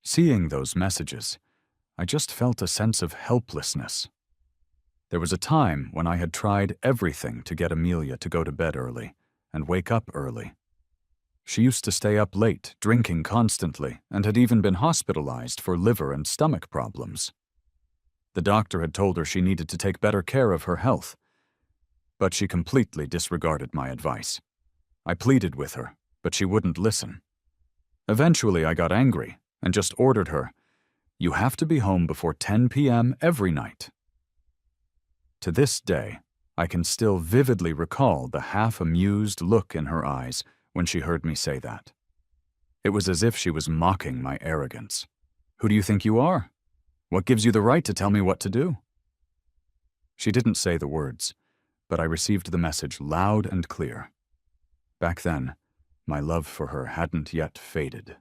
Seeing those messages, I just felt a sense of helplessness. There was a time when I had tried everything to get Amelia to go to bed early and wake up early. She used to stay up late, drinking constantly, and had even been hospitalized for liver and stomach problems. The doctor had told her she needed to take better care of her health, but she completely disregarded my advice. I pleaded with her, but she wouldn't listen. Eventually, I got angry and just ordered her, "You have to be home before 10 p.m. every night." To this day, I can still vividly recall the half-amused look in her eyes when she heard me say that. It was as if she was mocking my arrogance. "Who do you think you are? What gives you the right to tell me what to do?" She didn't say the words, but I received the message loud and clear. Back then, my love for her hadn't yet faded.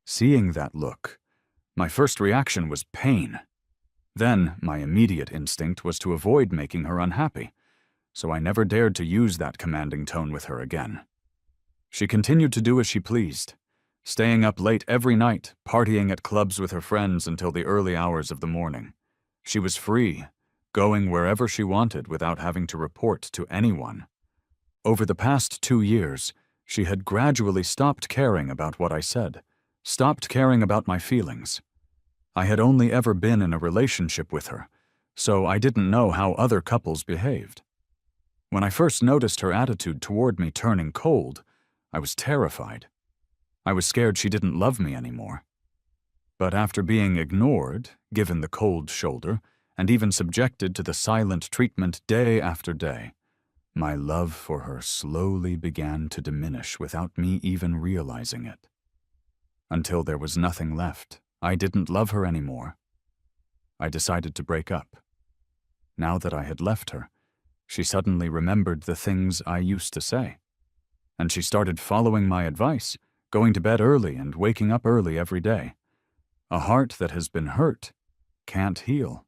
Seeing that look, my first reaction was pain. Then, my immediate instinct was to avoid making her unhappy, so I never dared to use that commanding tone with her again. She continued to do as she pleased, staying up late every night, partying at clubs with her friends until the early hours of the morning. She was free, going wherever she wanted without having to report to anyone. Over the past 2 years, she had gradually stopped caring about what I said, stopped caring about my feelings. I had only ever been in a relationship with her, so I didn't know how other couples behaved. When I first noticed her attitude toward me turning cold, I was terrified. I was scared she didn't love me anymore. But after being ignored, given the cold shoulder, and even subjected to the silent treatment day after day, my love for her slowly began to diminish without me even realizing it. Until there was nothing left, I didn't love her anymore. I decided to break up. Now that I had left her, she suddenly remembered the things I used to say. And she started following my advice, going to bed early and waking up early every day. A heart that has been hurt can't heal.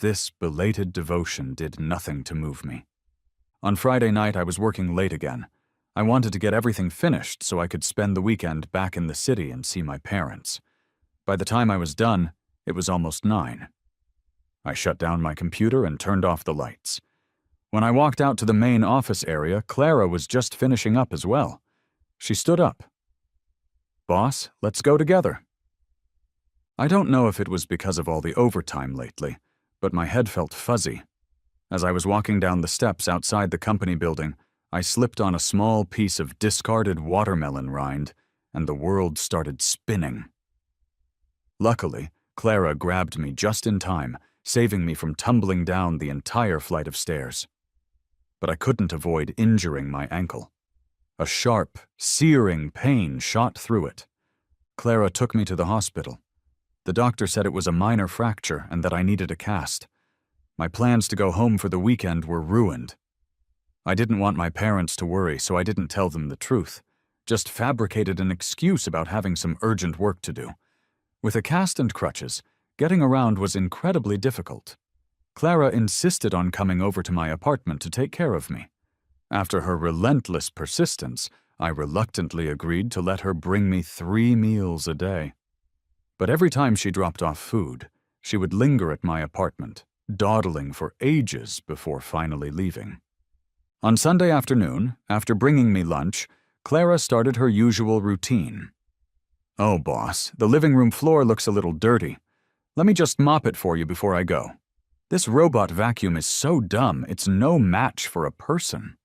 This belated devotion did nothing to move me. On Friday night, I was working late again. I wanted to get everything finished so I could spend the weekend back in the city and see my parents. By the time I was done, it was almost 9. I shut down my computer and turned off the lights. When I walked out to the main office area, Clara was just finishing up as well. She stood up. "Boss, let's go together." I don't know if it was because of all the overtime lately, but my head felt fuzzy. As I was walking down the steps outside the company building, I slipped on a small piece of discarded watermelon rind, and the world started spinning. Luckily, Clara grabbed me just in time, saving me from tumbling down the entire flight of stairs. But I couldn't avoid injuring my ankle. A sharp, searing pain shot through it. Clara took me to the hospital. The doctor said it was a minor fracture and that I needed a cast. My plans to go home for the weekend were ruined. I didn't want my parents to worry, so I didn't tell them the truth, just fabricated an excuse about having some urgent work to do. With a cast and crutches, getting around was incredibly difficult. Clara insisted on coming over to my apartment to take care of me. After her relentless persistence, I reluctantly agreed to let her bring me 3 meals a day. But every time she dropped off food, she would linger at my apartment, dawdling for ages before finally leaving. On Sunday afternoon, after bringing me lunch, Clara started her usual routine. "Oh, boss, the living room floor looks a little dirty. Let me just mop it for you before I go. This robot vacuum is so dumb, it's no match for a person."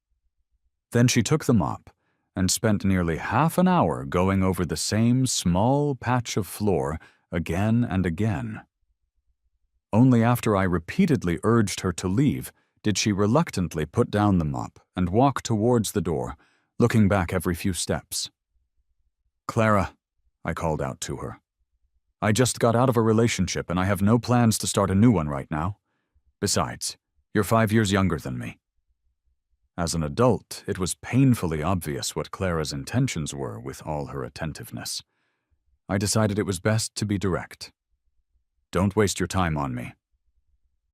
Then she took the mop and spent nearly half an hour going over the same small patch of floor again and again. Only after I repeatedly urged her to leave did she reluctantly put down the mop and walk towards the door, looking back every few steps. "Clara," I called out to her. "I just got out of a relationship and I have no plans to start a new one right now. Besides, you're 5 years younger than me." As an adult, it was painfully obvious what Clara's intentions were with all her attentiveness. I decided it was best to be direct. "Don't waste your time on me."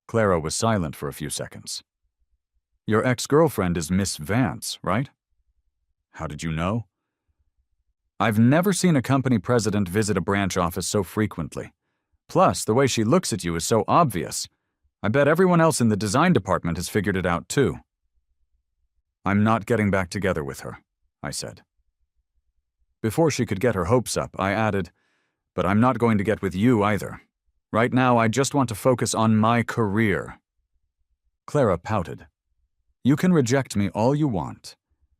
Clara was silent for a few seconds. "Your ex-girlfriend is Miss Vance, right?" "How did you know?" "I've never seen a company president visit a branch office so frequently. Plus, the way she looks at you is so obvious. I bet everyone else in the design department has figured it out too." "I'm not getting back together with her," I said. Before she could get her hopes up, I added, "But I'm not going to get with you either. Right now, I just want to focus on my career." Clara pouted. "You can reject me all you want,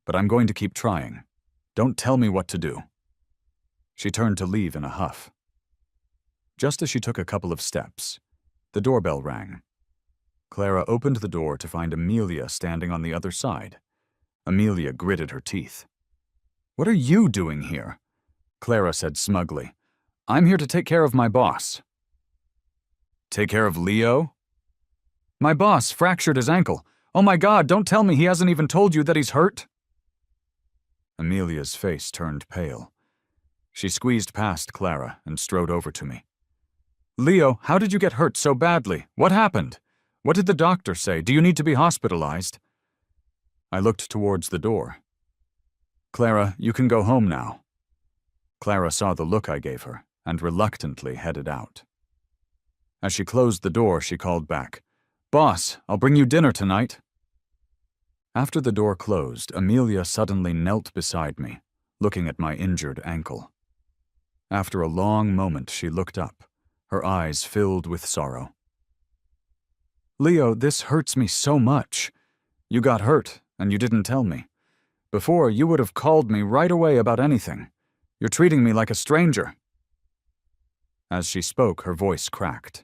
but I'm going to keep trying. Don't tell me what to do." She turned to leave in a huff. Just as she took a couple of steps, the doorbell rang. Clara opened the door to find Amelia standing on the other side. Amelia gritted her teeth. "What are you doing here?" Clara said smugly. "I'm here to take care of my boss." "Take care of Leo?" "My boss fractured his ankle. Oh my God, don't tell me he hasn't even told you that he's hurt." Amelia's face turned pale. She squeezed past Clara and strode over to me. "Leo, how did you get hurt so badly? What happened? What did the doctor say? Do you need to be hospitalized?" I looked towards the door. "Clara, you can go home now." Clara saw the look I gave her and reluctantly headed out. As she closed the door, she called back, "Boss, I'll bring you dinner tonight." After the door closed, Amelia suddenly knelt beside me, looking at my injured ankle. After a long moment, she looked up, her eyes filled with sorrow. "Leo, this hurts me so much. You got hurt, and you didn't tell me. Before, you would have called me right away about anything. You're treating me like a stranger." As she spoke, her voice cracked.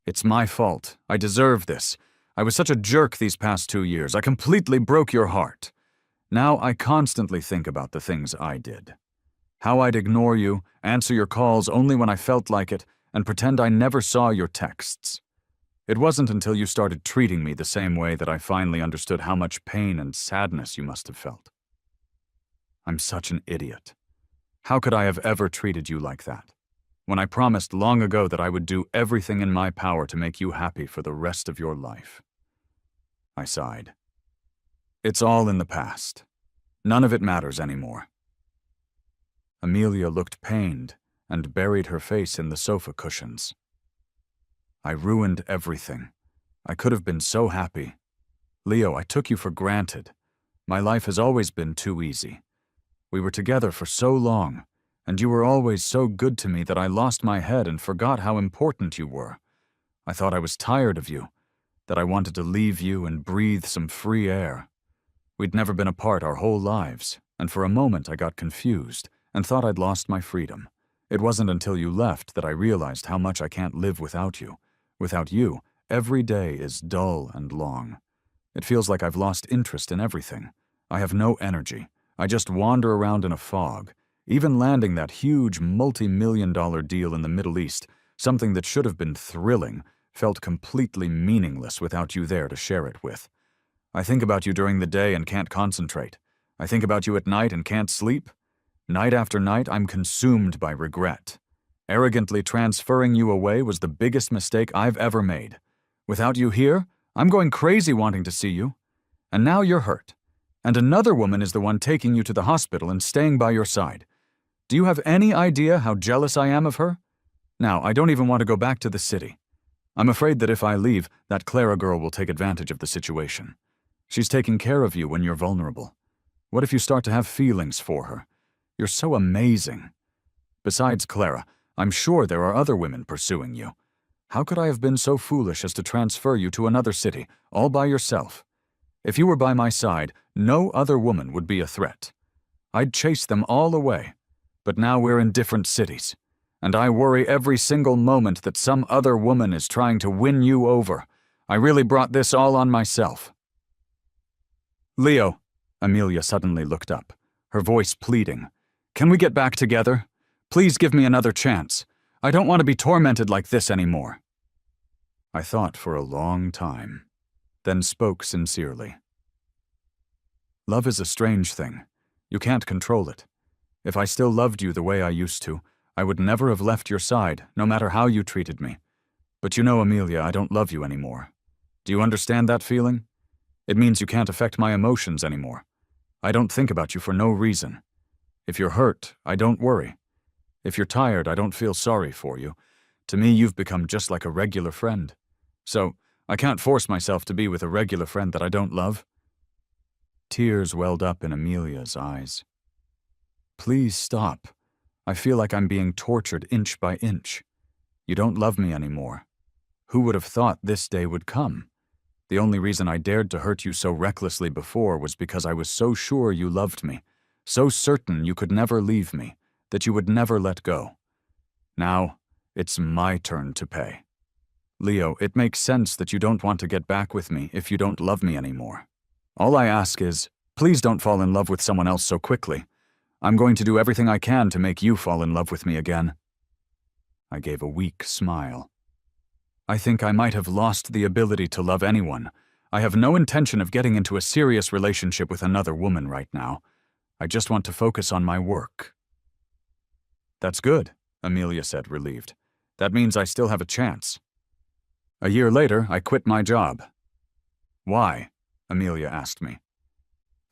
It's my fault. I deserve this. I was such a jerk these past 2 years. I completely broke your heart. Now I constantly think about the things I did. How I'd ignore you, answer your calls only when I felt like it, and pretend I never saw your texts. It wasn't until you started treating me the same way that I finally understood how much pain and sadness you must have felt. I'm such an idiot. How could I have ever treated you like that, when I promised long ago that I would do everything in my power to make you happy for the rest of your life? I sighed. It's all in the past. None of it matters anymore. Amelia looked pained and buried her face in the sofa cushions. I ruined everything. I could have been so happy. Leo, I took you for granted. My life has always been too easy. We were together for so long, and you were always so good to me that I lost my head and forgot how important you were. I thought I was tired of you, that I wanted to leave you and breathe some free air. We'd never been apart our whole lives, and for a moment I got confused and thought I'd lost my freedom. It wasn't until you left that I realized how much I can't live without you. Without you, every day is dull and long. It feels like I've lost interest in everything. I have no energy. I just wander around in a fog. Even landing that huge multi-million-dollar deal in the Middle East, something that should have been thrilling, felt completely meaningless without you there to share it with. I think about you during the day and can't concentrate. I think about you at night and can't sleep. Night after night, I'm consumed by regret. Arrogantly transferring you away was the biggest mistake I've ever made. Without you here, I'm going crazy wanting to see you. And now you're hurt. And another woman is the one taking you to the hospital and staying by your side. Do you have any idea how jealous I am of her? Now, I don't even want to go back to the city. I'm afraid that if I leave, that Clara girl will take advantage of the situation. She's taking care of you when you're vulnerable. What if you start to have feelings for her? You're so amazing. Besides Clara, I'm sure there are other women pursuing you. How could I have been so foolish as to transfer you to another city, all by yourself? If you were by my side, no other woman would be a threat. I'd chase them all away. But now we're in different cities, and I worry every single moment that some other woman is trying to win you over. I really brought this all on myself. Leo, Amelia suddenly looked up, her voice pleading. Can we get back together? Please give me another chance. I don't want to be tormented like this anymore. I thought for a long time, then spoke sincerely. Love is a strange thing. You can't control it. If I still loved you the way I used to, I would never have left your side, no matter how you treated me. But you know, Amelia, I don't love you anymore. Do you understand that feeling? It means you can't affect my emotions anymore. I don't think about you for no reason. If you're hurt, I don't worry. If you're tired, I don't feel sorry for you. To me, you've become just like a regular friend. So, I can't force myself to be with a regular friend that I don't love. Tears welled up in Amelia's eyes. Please stop. I feel like I'm being tortured inch by inch. You don't love me anymore. Who would have thought this day would come? The only reason I dared to hurt you so recklessly before was because I was so sure you loved me, so certain you could never leave me, that you would never let go. Now, it's my turn to pay. Leo, it makes sense that you don't want to get back with me if you don't love me anymore. All I ask is, please don't fall in love with someone else so quickly. I'm going to do everything I can to make you fall in love with me again. I gave a weak smile. I think I might have lost the ability to love anyone. I have no intention of getting into a serious relationship with another woman right now. I just want to focus on my work. That's good, Amelia said, relieved. That means I still have a chance. A year later, I quit my job. Why? Amelia asked me.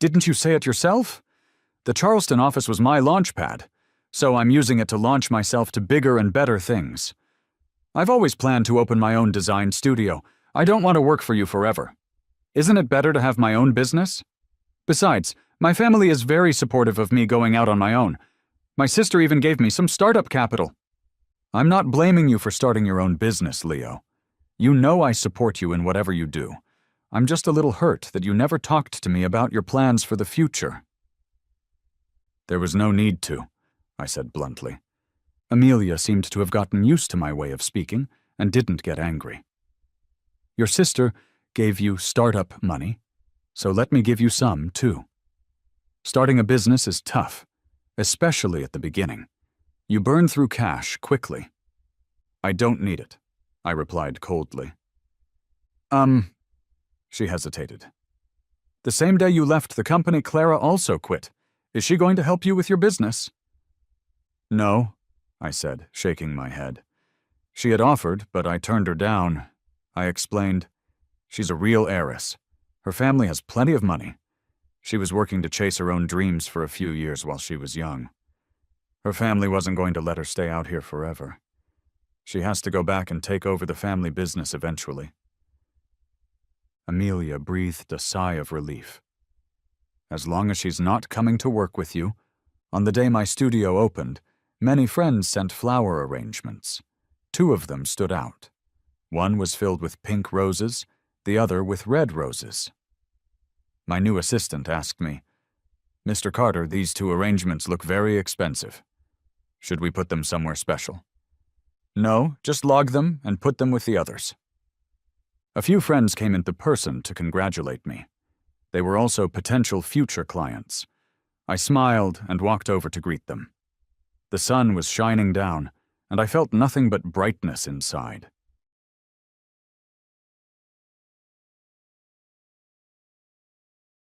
Didn't you say it yourself? The Charleston office was my launch pad, so I'm using it to launch myself to bigger and better things. I've always planned to open my own design studio. I don't want to work for you forever. Isn't it better to have my own business? Besides, my family is very supportive of me going out on my own. My sister even gave me some startup capital. I'm not blaming you for starting your own business, Leo. You know I support you in whatever you do. I'm just a little hurt that you never talked to me about your plans for the future. There was no need to, I said bluntly. Amelia seemed to have gotten used to my way of speaking and didn't get angry. Your sister gave you startup money, so let me give you some, too. Starting a business is tough, especially at the beginning. You burn through cash quickly. I don't need it, I replied coldly. She hesitated. The same day you left the company, Clara also quit. Is she going to help you with your business? No, I said, shaking my head. She had offered, but I turned her down. I explained, she's a real heiress. Her family has plenty of money. She was working to chase her own dreams for a few years while she was young. Her family wasn't going to let her stay out here forever. She has to go back and take over the family business eventually. Amelia breathed a sigh of relief. As long as she's not coming to work with you, on the day my studio opened, many friends sent flower arrangements. 2 of them stood out. One was filled with pink roses, the other with red roses. My new assistant asked me, "Mr. Carter, these 2 arrangements look very expensive. Should we put them somewhere special?" "No, just log them and put them with the others." A few friends came into person to congratulate me. They were also potential future clients. I smiled and walked over to greet them. The sun was shining down, and I felt nothing but brightness inside.